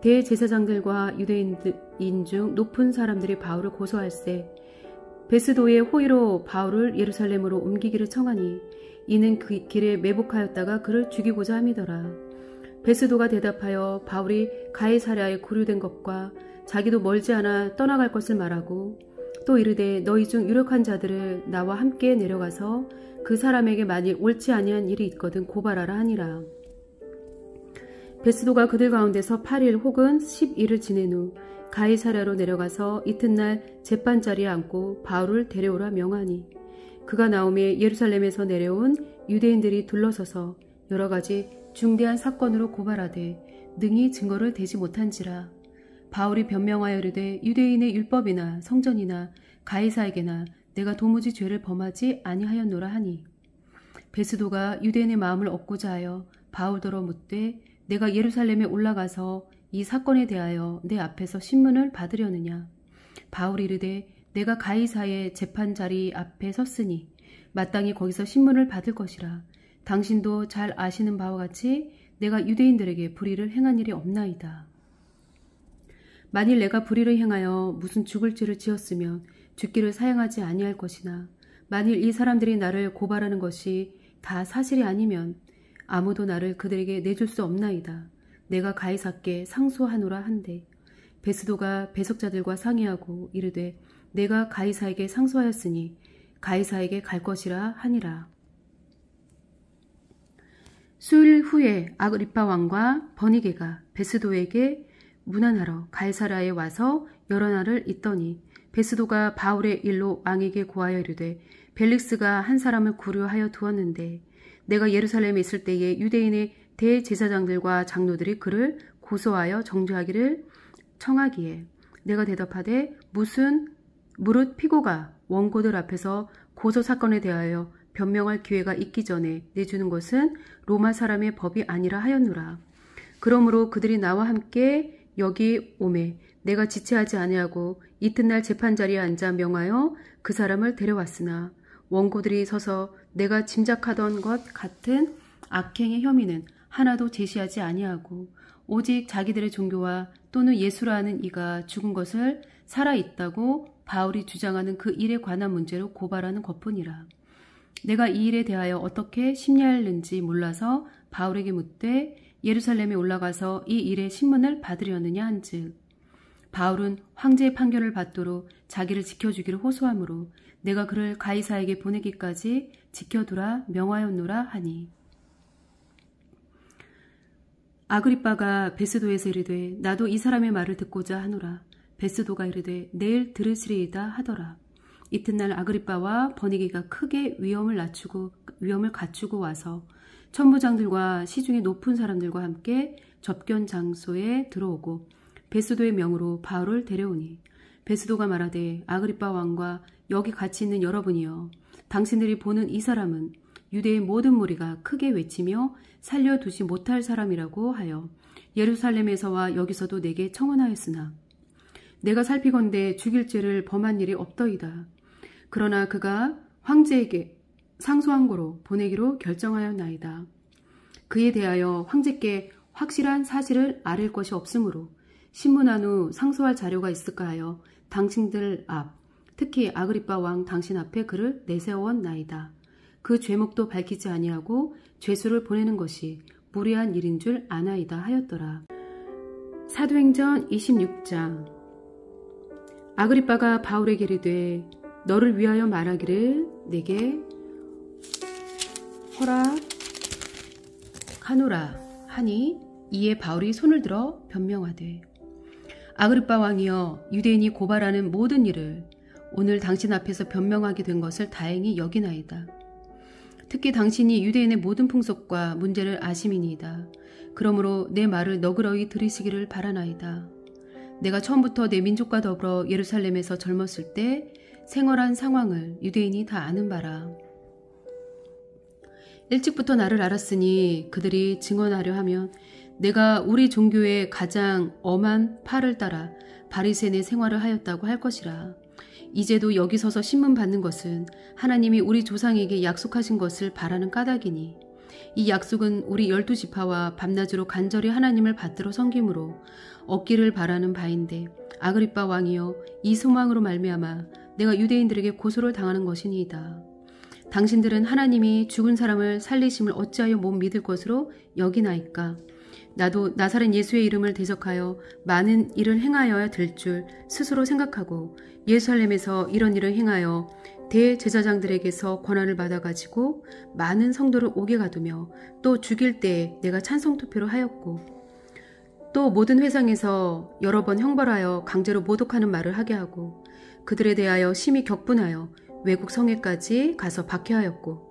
대제사장들과 유대인 중 높은 사람들이 바울을 고소할세 베스도의 호의로 바울을 예루살렘으로 옮기기를 청하니 이는 그 길에 매복하였다가 그를 죽이고자 함이더라. 베스도가 대답하여 바울이 가이사랴에 구류된 것과 자기도 멀지 않아 떠나갈 것을 말하고 또 이르되 너희 중 유력한 자들을 나와 함께 내려가서 그 사람에게 만일 옳지 아니한 일이 있거든 고발하라 하니라. 베스도가 그들 가운데서 8일 혹은 10일을 지낸 후 가이사랴로 내려가서 이튿날 재판자리에 앉고 바울을 데려오라 명하니 그가 나오매 예루살렘에서 내려온 유대인들이 둘러서서 여러 가지 중대한 사건으로 고발하되 능히 증거를 대지 못한지라. 바울이 변명하여 이르되 유대인의 율법이나 성전이나 가이사에게나 내가 도무지 죄를 범하지 아니하였노라 하니 베스도가 유대인의 마음을 얻고자 하여 바울더러 묻되 내가 예루살렘에 올라가서 이 사건에 대하여 내 앞에서 신문을 받으려느냐. 바울이 이르되 내가 가이사의 재판자리 앞에 섰으니 마땅히 거기서 신문을 받을 것이라. 당신도 잘 아시는 바와 같이 내가 유대인들에게 불의를 행한 일이 없나이다. 만일 내가 불의를 행하여 무슨 죽을 죄를 지었으면 죽기를 사양하지 아니할 것이나 만일 이 사람들이 나를 고발하는 것이 다 사실이 아니면 아무도 나를 그들에게 내줄 수 없나이다. 내가 가이사께 상소하노라 한데 베스도가 배석자들과 상의하고 이르되 내가 가이사에게 상소하였으니 가이사에게 갈 것이라 하니라. 수일 후에 아그리파 왕과 버니게가 베스도에게 문안하러 가이사랴에 와서 여러 날을 있더니 베스도가 바울의 일로 왕에게 고하여 이르되 벨릭스가 한 사람을 구류하여 두었는데 내가 예루살렘에 있을 때에 유대인의 대제사장들과 장로들이 그를 고소하여 정죄하기를 청하기에 내가 대답하되 무릇 피고가 원고들 앞에서 고소 사건에 대하여 변명할 기회가 있기 전에 내주는 것은 로마 사람의 법이 아니라 하였노라. 그러므로 그들이 나와 함께 여기 오매 내가 지체하지 아니하고 이튿날 재판자리에 앉아 명하여 그 사람을 데려왔으나 원고들이 서서 내가 짐작하던 것 같은 악행의 혐의는 하나도 제시하지 아니하고 오직 자기들의 종교와 또는 예수라는 이가 죽은 것을 살아있다고 바울이 주장하는 그 일에 관한 문제로 고발하는 것뿐이라. 내가 이 일에 대하여 어떻게 심리하는지 몰라서 바울에게 묻되 예루살렘에 올라가서 이 일의 신문을 받으려느냐 한즉 바울은 황제의 판결을 받도록 자기를 지켜주기를 호소하므로 내가 그를 가이사에게 보내기까지 지켜두라 명하였노라 하니 아그리빠가 베스도에서 이르되 나도 이 사람의 말을 듣고자 하노라. 베스도가 이르되 내일 들으시리이다 하더라. 이튿날 아그리빠와 버니게가 크게 위험을 갖추고 와서 천부장들과 시중의 높은 사람들과 함께 접견 장소에 들어오고 베스도의 명으로 바울을 데려오니 베스도가 말하되 아그리빠 왕과 여기 같이 있는 여러분이여 당신들이 보는 이 사람은 유대의 모든 무리가 크게 외치며 살려두지 못할 사람이라고 하여 예루살렘에서와 여기서도 내게 청언하였으나 내가 살피건대 죽일 죄를 범한 일이 없더이다. 그러나 그가 황제에게 상소한 고로 보내기로 결정하였나이다. 그에 대하여 황제께 확실한 사실을 아릴 것이 없으므로 신문한 후 상소할 자료가 있을까 하여 당신들 앞 특히 아그리빠 왕 당신 앞에 그를 내세웠나이다. 그 죄목도 밝히지 아니하고 죄수를 보내는 것이 무리한 일인 줄 아나이다 하였더라. 사도행전 26장. 아그리빠가 바울에게 이르되 너를 위하여 말하기를 내게 허락하노라 하니, 이에 바울이 손을 들어 변명하되 아그리빠 왕이여, 유대인이 고발하는 모든 일을 오늘 당신 앞에서 변명하게 된 것을 다행히 여기나이다. 특히 당신이 유대인의 모든 풍속과 문제를 아심이니이다. 그러므로 내 말을 너그러이 들으시기를 바라나이다. 내가 처음부터 내 민족과 더불어 예루살렘에서 젊었을 때 생활한 상황을 유대인이 다 아는 바라. 일찍부터 나를 알았으니 그들이 증언하려 하면 내가 우리 종교의 가장 엄한 팔을 따라 바리새인의 생활을 하였다고 할 것이라. 이제도 여기 서서 신문 받는 것은 하나님이 우리 조상에게 약속하신 것을 바라는 까닭이니, 이 약속은 우리 12지파와 밤낮으로 간절히 하나님을 받들어 섬김으로 얻기를 바라는 바인데, 아그리빠 왕이여, 이 소망으로 말미암아 내가 유대인들에게 고소를 당하는 것이니이다. 당신들은 하나님이 죽은 사람을 살리심을 어찌하여 못 믿을 것으로 여기나이까? 나도 나사렛 예수의 이름을 대적하여 많은 일을 행하여야 될 줄 스스로 생각하고 예루살렘에서 이런 일을 행하여 대제사장들에게서 권한을 받아가지고 많은 성도를 옥에 가두며 또 죽일 때에 내가 찬성투표를 하였고, 또 모든 회상에서 여러 번 형벌하여 강제로 모독하는 말을 하게 하고 그들에 대하여 심히 격분하여 외국 성에까지 가서 박해하였고,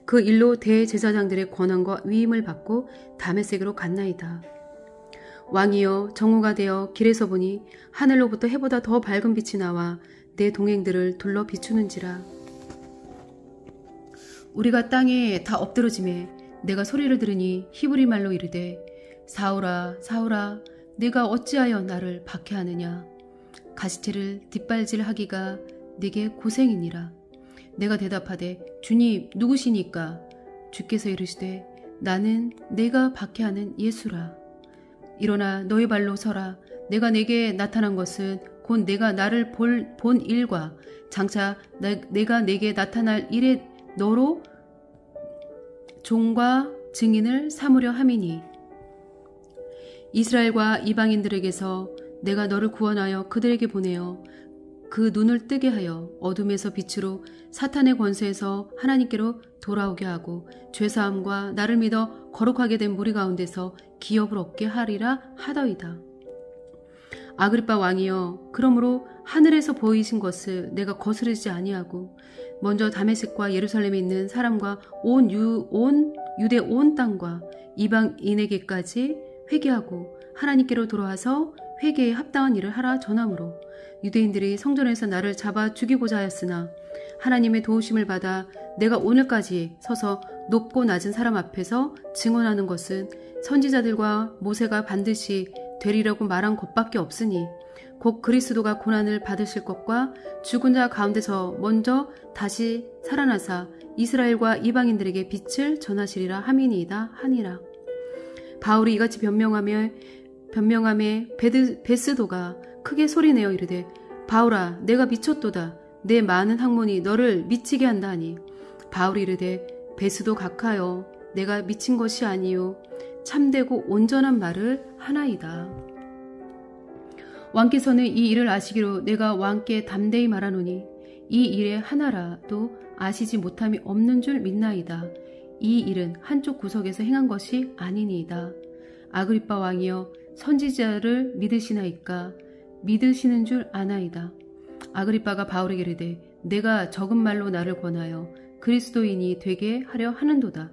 그 일로 대제사장들의 권한과 위임을 받고 다메섹으로 갔나이다. 왕이여, 정오가 되어 길에서 보니 하늘로부터 해보다 더 밝은 빛이 나와 내 동행들을 둘러 비추는지라. 우리가 땅에 다 엎드러짐에 내가 소리를 들으니 히브리 말로 이르되 사울아 사울아, 내가 어찌하여 나를 박해하느냐. 가시체를 뒷발질하기가 내게 고생이니라. 내가 대답하되 주님 누구시니까? 주께서 이르시되 나는 내가 박해하는 예수라. 일어나 너희 발로 서라. 내가 내게 나타난 것은 곧 내가 나를 본 일과 장차 내가 내게 나타날 일에 너로 종과 증인을 삼으려 함이니, 이스라엘과 이방인들에게서 내가 너를 구원하여 그들에게 보내어 그 눈을 뜨게 하여 어둠에서 빛으로 사탄의 권세에서 하나님께로 돌아오게 하고 죄사함과 나를 믿어 거룩하게 된 무리 가운데서 기업을 얻게 하리라 하더이다. 아그리빠 왕이여, 그러므로 하늘에서 보이신 것을 내가 거스르지 아니하고 먼저 다메섹과 예루살렘에 있는 사람과 온 유대 온 땅과 이방인에게까지 회개하고 하나님께로 돌아와서 회개에 합당한 일을 하라 전함으로, 유대인들이 성전에서 나를 잡아 죽이고자 하였으나 하나님의 도우심을 받아 내가 오늘까지 서서 높고 낮은 사람 앞에서 증언하는 것은 선지자들과 모세가 반드시 되리라고 말한 것밖에 없으니, 곧 그리스도가 고난을 받으실 것과 죽은 자 가운데서 먼저 다시 살아나사 이스라엘과 이방인들에게 빛을 전하시리라 함이니이다 하니라. 바울이 이같이 변명함에 베스도가 크게 소리내어 이르되 바울아, 내가 미쳤도다. 내 많은 학문이 너를 미치게 한다 하니, 바울이 이르되 베스도 각하여, 내가 미친 것이 아니요 참되고 온전한 말을 하나이다. 왕께서는 이 일을 아시기로 내가 왕께 담대히 말하노니 이 일의 하나라도 아시지 못함이 없는 줄 믿나이다. 이 일은 한쪽 구석에서 행한 것이 아니니이다. 아그리빠 왕이여, 선지자를 믿으시나이까? 믿으시는 줄 아나이다. 아그리빠가 바울에게 이르되 내가 적은 말로 나를 권하여 그리스도인이 되게 하려 하는도다.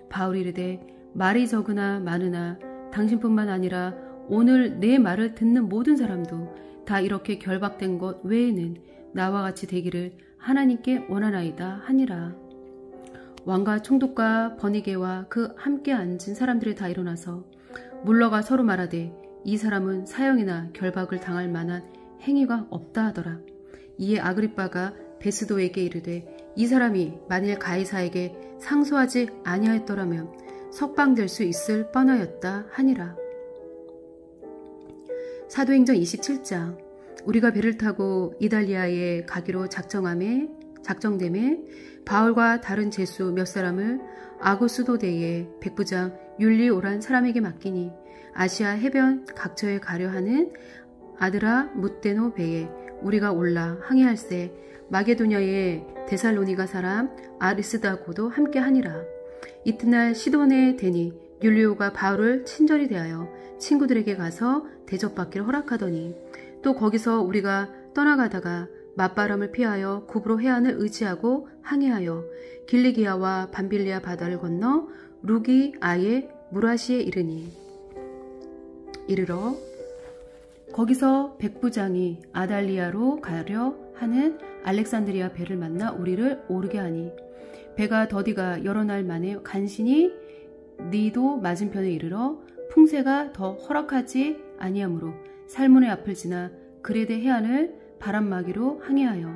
바울이 이르되 말이 적으나 많으나 당신뿐만 아니라 오늘 내 말을 듣는 모든 사람도 다 이렇게 결박된 것 외에는 나와 같이 되기를 하나님께 원하나이다 하니라. 왕과 총독과 버니게와 그 함께 앉은 사람들이 다 일어나서 물러가 서로 말하되 이 사람은 사형이나 결박을 당할 만한 행위가 없다 하더라. 이에 아그리빠가 베스도에게 이르되 이 사람이 만일 가이사에게 상소하지 아니하였더라면 석방될 수 있을 뻔하였다 하니라. 사도행전 27장. 우리가 배를 타고 이달리아에 가기로 작정함에 작정됨에 바울과 다른 제수 몇 사람을 아고수도대의 백부장 율리오란 사람에게 맡기니 아시아 해변 각처에 가려 하는 아드라 무테노 배에 우리가 올라 항해할세 마게도냐의 데살로니가 사람 아리스다고도 함께 하니라. 이튿날 시돈에 대니 율리오가 바울을 친절히 대하여 친구들에게 가서 대접받기를 허락하더니 또 거기서 우리가 떠나가다가 맞바람을 피하여 구브로 해안을 의지하고 항해하여 길리기아와 밤빌리아 바다를 건너 루기아의 무라시에 이르러 거기서 백부장이 아달리아로 가려 하는 알렉산드리아 배를 만나 우리를 오르게 하니 배가 더디가 여러 날 만에 간신히 니도 맞은편에 이르러 풍세가 더 허락하지 아니하므로 살문의 앞을 지나 그레데 해안을 바람막이로 항해하여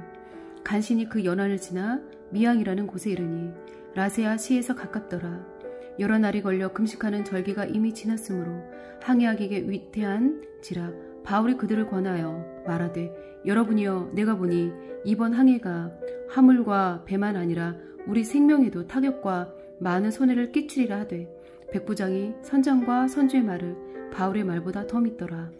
간신히 그 연안을 지나 미앙이라는 곳에 이르니 라세아 시에서 가깝더라. 여러 날이 걸려 금식하는 절기가 이미 지났으므로 항해하기에 위태한지라 바울이 그들을 권하여 말하되 여러분이여 내가 보니 이번 항해가 화물과 배만 아니라 우리 생명에도 타격과 많은 손해를 끼치리라 하되 백부장이 선장과 선주의 말을 바울의 말보다 더 믿더라.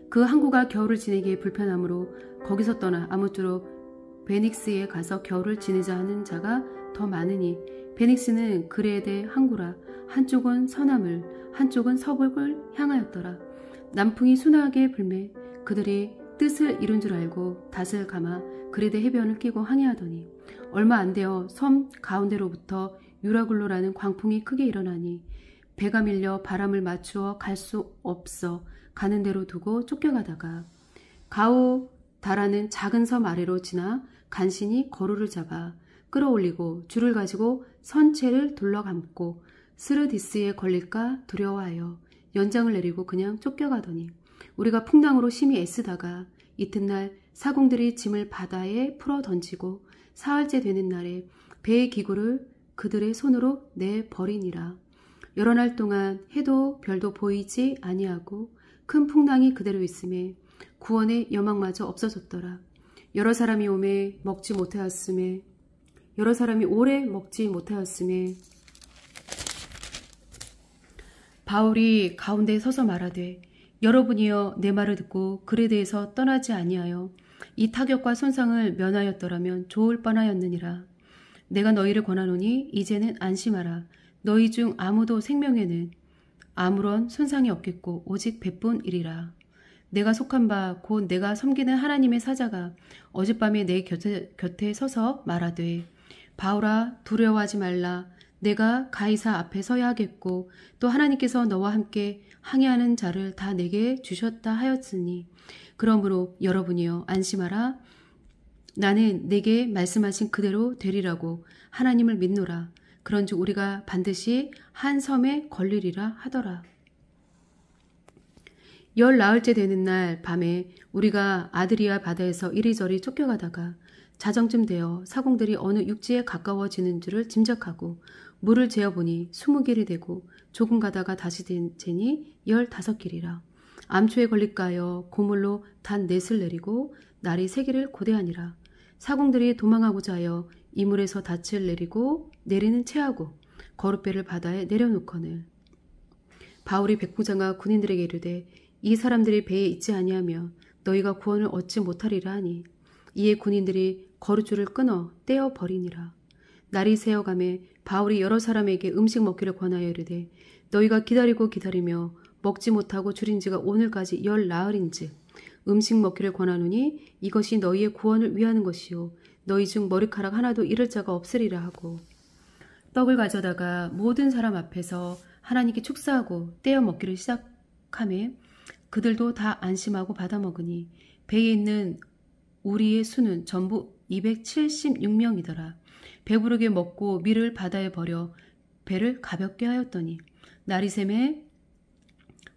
그 항구가 겨울을 지내기에 불편하므로 거기서 떠나 아무쪼록 베닉스에 가서 겨울을 지내자 하는 자가 더 많으니 베닉스는 그레데 항구라. 한쪽은 서남을 한쪽은 서북을 향하였더라. 남풍이 순하게 불매 그들이 뜻을 이룬 줄 알고 닷을 감아 그레데 해변을 끼고 항해하더니 얼마 안 되어 섬 가운데로부터 유라굴로라는 광풍이 크게 일어나니 배가 밀려 바람을 맞추어 갈 수 없어 가는 대로 두고 쫓겨가다가 가우다라는 작은 섬 아래로 지나 간신히 거루를 잡아 끌어올리고 줄을 가지고 선체를 둘러감고 스르디스에 걸릴까 두려워하여 연장을 내리고 그냥 쫓겨가더니 우리가 풍랑으로 심히 애쓰다가 이튿날 사공들이 짐을 바다에 풀어 던지고 사흘째 되는 날에 배의 기구를 그들의 손으로 내버리니라. 여러 날 동안 해도 별도 보이지 아니하고 큰 풍랑이 그대로 있음에 구원의 여망마저 없어졌더라. 여러 사람이 오래 먹지 못하였음에 바울이 가운데 서서 말하되 여러분이여 내 말을 듣고 그레데에서 떠나지 아니하여 이 타격과 손상을 면하였더라면 좋을 뻔하였느니라. 내가 너희를 권하노니 이제는 안심하라. 너희 중 아무도 생명에는 아무런 손상이 없겠고 오직 배뿐이리라. 내가 속한 바 곧 내가 섬기는 하나님의 사자가 어젯밤에 내 곁에 서서 말하되 바울아 두려워하지 말라. 내가 가이사 앞에 서야 하겠고 또 하나님께서 너와 함께 항해하는 자를 다 내게 주셨다 하였으니 그러므로 여러분이여 안심하라. 나는 내게 말씀하신 그대로 되리라고 하나님을 믿노라. 그런즉 우리가 반드시 한 섬에 걸리리라 하더라. 열 나흘째 되는 날 밤에 우리가 아드리아 바다에서 이리저리 쫓겨가다가 자정쯤 되어 사공들이 어느 육지에 가까워지는 줄을 짐작하고 물을 재어보니 20길이 되고 조금 가다가 다시 재니 15길이라. 암초에 걸릴까 하여 고물로 단 넷을 내리고 날이 3개를 고대하니라. 사공들이 도망하고자 하여 이물에서 닻을 내리는 채하고 거룻배를 바다에 내려놓거늘 바울이 백부장과 군인들에게 이르되 이 사람들이 배에 있지 아니하며 너희가 구원을 얻지 못하리라 하니 이에 군인들이 거룻줄을 끊어 떼어 버리니라. 날이 새어가매 바울이 여러 사람에게 음식 먹기를 권하여 이르되 너희가 기다리며 먹지 못하고 줄인 지가 오늘까지 10나흘인즉 음식 먹기를 권하노니 이것이 너희의 구원을 위하는 것이요 너희 중 머리카락 하나도 잃을 자가 없으리라 하고 떡을 가져다가 모든 사람 앞에서 하나님께 축사하고 떼어 먹기를 시작하매 그들도 다 안심하고 받아 먹으니 배에 있는 우리의 수는 전부 276명이더라. 배부르게 먹고 밀을 바다에 버려 배를 가볍게 하였더니 날이 새매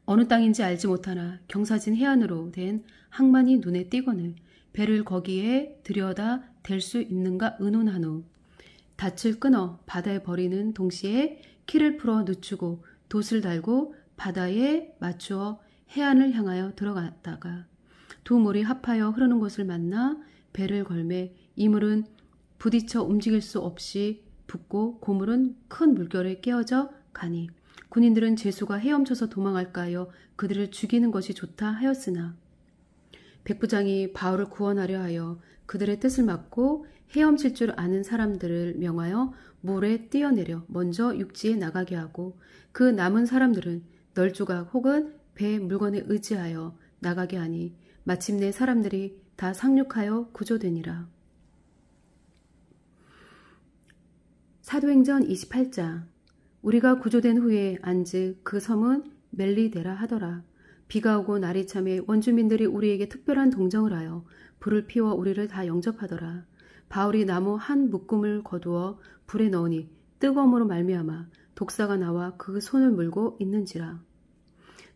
어느 땅인지 알지 못하나 경사진 해안으로 된 항만이 눈에 띄거늘 배를 거기에 들여다 댈 수 있는가 의논한 후 닻을 끊어 바다에 버리는 동시에 키를 풀어 늦추고 돛을 달고 바다에 맞추어 해안을 향하여 들어갔다가 두 물이 합하여 흐르는 곳을 만나 배를 걸매 이물은 부딪혀 움직일 수 없이 붙고 고물은 큰 물결에 깨어져 가니 군인들은 제수가 헤엄쳐서 도망할까 하여 그들을 죽이는 것이 좋다 하였으나 백부장이 바울을 구원하려 하여 그들의 뜻을 막고 헤엄칠 줄 아는 사람들을 명하여 물에 뛰어내려 먼저 육지에 나가게 하고 그 남은 사람들은 널조각 혹은 배 물건에 의지하여 나가게 하니 마침내 사람들이 다 상륙하여 구조되니라. 사도행전 28장. 우리가 구조된 후에 안즉 그 섬은 멜리데라 하더라. 비가 오고 날이 참에 원주민들이 우리에게 특별한 동정을 하여 불을 피워 우리를 다 영접하더라. 바울이 나무 한 묶음을 거두어 불에 넣으니 뜨거움으로 말미암아 독사가 나와 그 손을 물고 있는지라.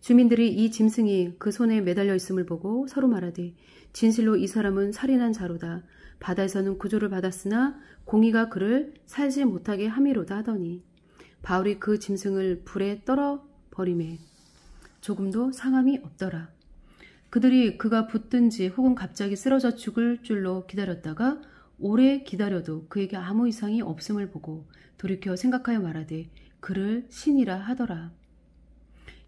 주민들이 이 짐승이 그 손에 매달려 있음을 보고 서로 말하되 진실로 이 사람은 살인한 자로다. 바다에서는 구조를 받았으나 공의가 그를 살지 못하게 함이로다 하더니 바울이 그 짐승을 불에 떨어 버리매 조금도 상함이 없더라. 그들이 그가 붙든지 혹은 갑자기 쓰러져 죽을 줄로 기다렸다가 오래 기다려도 그에게 아무 이상이 없음을 보고 돌이켜 생각하여 말하되 그를 신이라 하더라.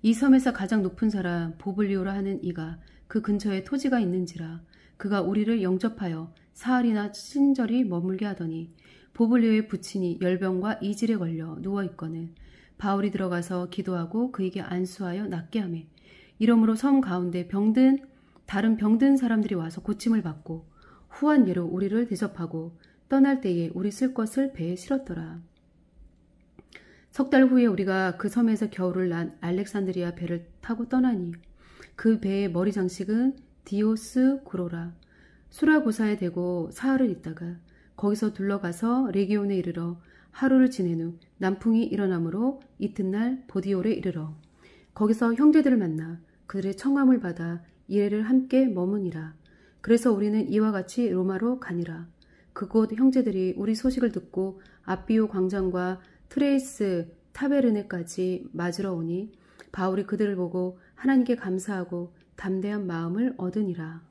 이 섬에서 가장 높은 사람 보블리오라 하는 이가 그 근처에 토지가 있는지라 그가 우리를 영접하여 사흘이나 친절히 머물게 하더니 보블리오의 부친이 열병과 이질에 걸려 누워있거늘 바울이 들어가서 기도하고 그에게 안수하여 낫게 하매 이러므로 섬 가운데 다른 병든 사람들이 와서 고침을 받고 후한 예로 우리를 대접하고 떠날 때에 우리 쓸 것을 배에 실었더라. 석 달 후에 우리가 그 섬에서 겨울을 난 알렉산드리아 배를 타고 떠나니 그 배의 머리 장식은 디오스구로라. 수라구사에 대고 사흘을 있다가 거기서 둘러가서 레기온에 이르러 하루를 지낸 후 남풍이 일어나므로 이튿날 보디올에 이르러 거기서 형제들을 만나 그들의 청함을 받아 이래를 함께 머무니라. 그래서 우리는 이와 같이 로마로 가니라. 그곳 형제들이 우리 소식을 듣고 아비오 광장과 트레이스 타베르네까지 맞으러 오니 바울이 그들을 보고 하나님께 감사하고 담대한 마음을 얻으니라.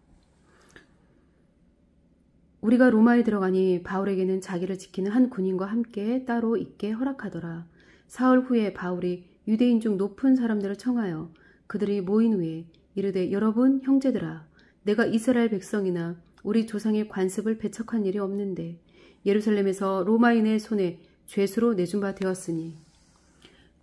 우리가 로마에 들어가니 바울에게는 자기를 지키는 한 군인과 함께 따로 있게 허락하더라. 사흘 후에 바울이 유대인 중 높은 사람들을 청하여 그들이 모인 후에 이르되 여러분 형제들아 내가 이스라엘 백성이나 우리 조상의 관습을 배척한 일이 없는데 예루살렘에서 로마인의 손에 죄수로 내준 바 되었으니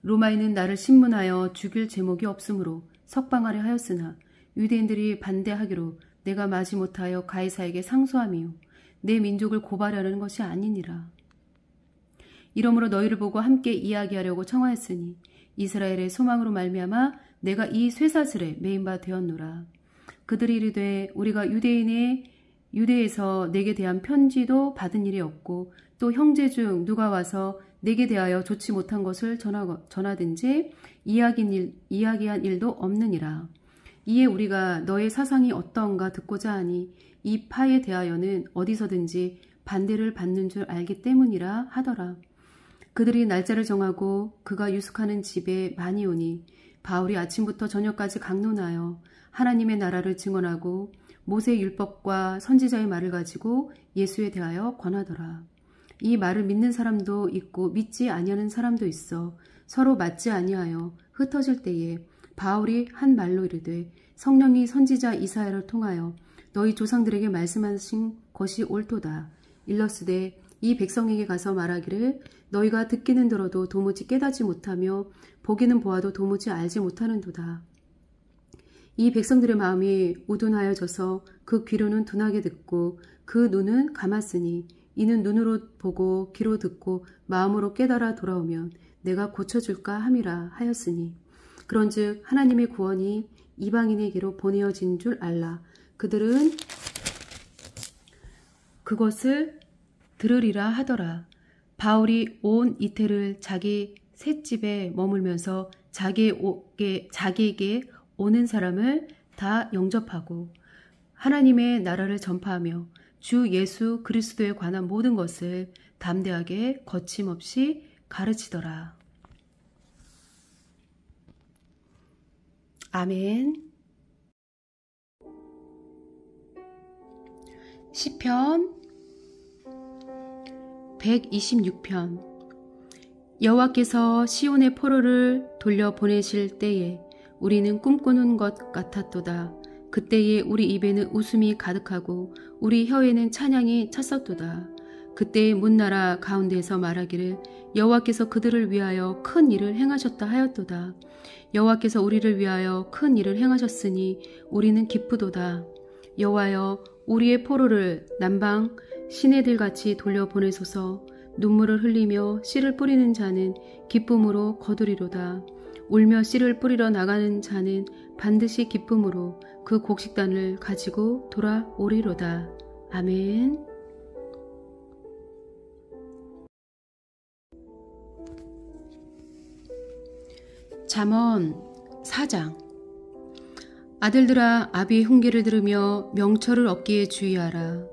로마인은 나를 신문하여 죽일 제목이 없으므로 석방하려 하였으나 유대인들이 반대하기로 내가 마지못하여 가이사에게 상소함이요 내 민족을 고발하려는 것이 아니니라. 이러므로 너희를 보고 함께 이야기하려고 청하였으니 이스라엘의 소망으로 말미암아 내가 이 쇠사슬에 매인 바 되었노라. 그들이 이르되 우리가 유대에서 내게 대한 편지도 받은 일이 없고 또 형제 중 누가 와서 내게 대하여 좋지 못한 것을 전하든지 이야기한 일도 없느니라. 이에 우리가 너의 사상이 어떠한가 듣고자 하니 이 파에 대하여는 어디서든지 반대를 받는 줄 알기 때문이라 하더라. 그들이 날짜를 정하고 그가 유숙하는 집에 많이 오니 바울이 아침부터 저녁까지 강론하여 하나님의 나라를 증언하고 모세의 율법과 선지자의 말을 가지고 예수에 대하여 권하더라. 이 말을 믿는 사람도 있고 믿지 아니하는 사람도 있어 서로 맞지 아니하여 흩어질 때에 바울이 한 말로 이르되 성령이 선지자 이사야를 통하여 너희 조상들에게 말씀하신 것이 옳도다. 일러스되 이 백성에게 가서 말하기를 너희가 듣기는 들어도 도무지 깨닫지 못하며 보기는 보아도 도무지 알지 못하는도다. 이 백성들의 마음이 우둔하여져서 그 귀로는 둔하게 듣고 그 눈은 감았으니 이는 눈으로 보고 귀로 듣고 마음으로 깨달아 돌아오면 내가 고쳐줄까 함이라 하였으니 그런즉 하나님의 구원이 이방인에게로 보내어진 줄 알라. 그들은 그것을 들으리라 하더라. 바울이 온 이태를 자기 셋집에 머물면서 자기에게 오는 사람을 다 영접하고 하나님의 나라를 전파하며 주 예수 그리스도에 관한 모든 것을 담대하게 거침없이 가르치더라. 아멘. 시편 126편. 여호와께서 시온의 포로를 돌려보내실 때에 우리는 꿈꾸는 것 같았도다. 그때에 우리 입에는 웃음이 가득하고 우리 혀에는 찬양이 찼었도다. 그때의 문나라 가운데서 말하기를 여호와께서 그들을 위하여 큰 일을 행하셨다 하였도다. 여호와께서 우리를 위하여 큰 일을 행하셨으니 우리는 기쁘도다. 여호와여, 우리의 포로를 남방 시내들같이 돌려보내소서. 눈물을 흘리며 씨를 뿌리는 자는 기쁨으로 거두리로다. 울며 씨를 뿌리러 나가는 자는 반드시 기쁨으로 그 곡식단을 가지고 돌아오리로다. 아멘. 잠언 4장. 아들들아, 아비의 훈계를 들으며 명철을 얻기에 주의하라.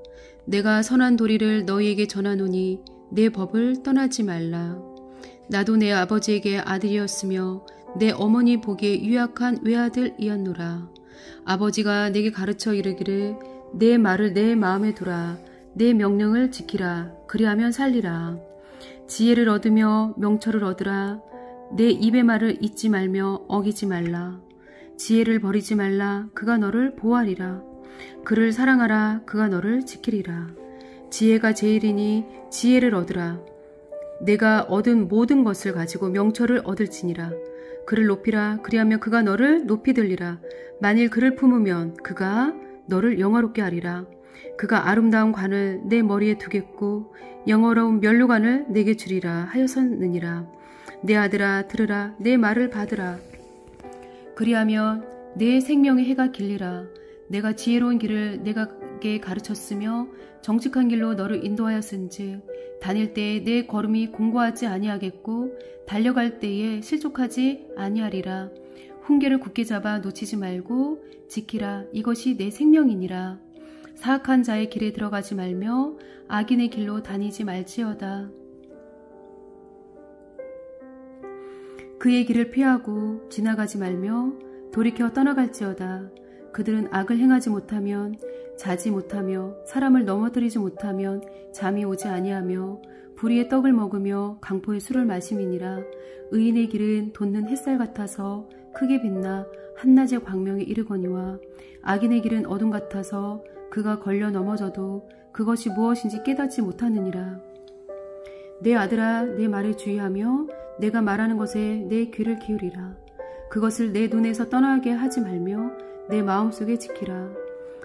내가 선한 도리를 너희에게 전하노니 내 법을 떠나지 말라. 나도 내 아버지에게 아들이었으며 내 어머니 보기에 유약한 외아들이었노라. 아버지가 내게 가르쳐 이르기를 내 말을 내 마음에 두라. 내 명령을 지키라. 그리하면 살리라. 지혜를 얻으며 명철을 얻으라. 내 입의 말을 잊지 말며 어기지 말라. 지혜를 버리지 말라. 그가 너를 보호하리라. 그를 사랑하라. 그가 너를 지키리라. 지혜가 제일이니 지혜를 얻으라. 내가 얻은 모든 것을 가지고 명철을 얻을지니라. 그를 높이라. 그리하면 그가 너를 높이 들리라. 만일 그를 품으면 그가 너를 영화롭게 하리라. 그가 아름다운 관을 내 머리에 두겠고 영어로운 면류관을 내게 주리라 하였었느니라. 내 아들아, 들으라. 내 말을 받으라. 그리하면 내 생명의 해가 길리라. 내가 지혜로운 길을 내게 가르쳤으며 정직한 길로 너를 인도하였은즉 다닐 때에 내 걸음이 공고하지 아니하겠고 달려갈 때에 실족하지 아니하리라. 훈계를 굳게 잡아 놓치지 말고 지키라. 이것이 내 생명이니라. 사악한 자의 길에 들어가지 말며 악인의 길로 다니지 말지어다. 그의 길을 피하고 지나가지 말며 돌이켜 떠나갈지어다. 그들은 악을 행하지 못하면 자지 못하며 사람을 넘어뜨리지 못하면 잠이 오지 아니하며 불의의 떡을 먹으며 강포의 술을 마심이니라. 의인의 길은 돋는 햇살 같아서 크게 빛나 한낮의 광명에 이르거니와 악인의 길은 어둠 같아서 그가 걸려 넘어져도 그것이 무엇인지 깨닫지 못하느니라. 내 아들아, 내 말에 주의하며 내가 말하는 것에 내 귀를 기울이라. 그것을 내 눈에서 떠나게 하지 말며 내 마음속에 지키라.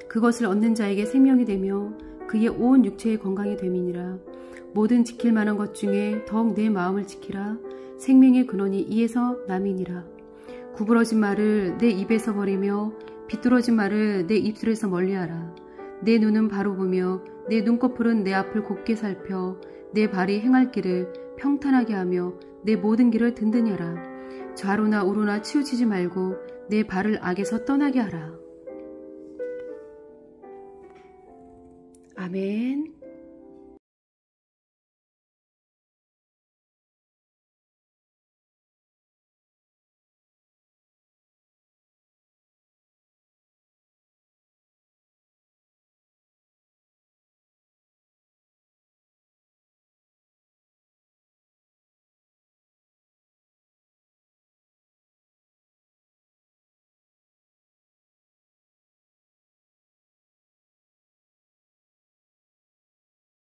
그것을 얻는 자에게 생명이 되며 그의 온 육체의 건강이 됨이니라. 모든 지킬 만한 것 중에 더욱 내 마음을 지키라. 생명의 근원이 이에서 남이니라. 구부러진 말을 내 입에서 버리며 비뚤어진 말을 내 입술에서 멀리하라. 내 눈은 바로 보며 내 눈꺼풀은 내 앞을 곱게 살펴 내 발이 행할 길을 평탄하게 하며 내 모든 길을 든든히 하라. 좌로나 우로나 치우치지 말고 내 발을 악에서 떠나게 하라. 아멘.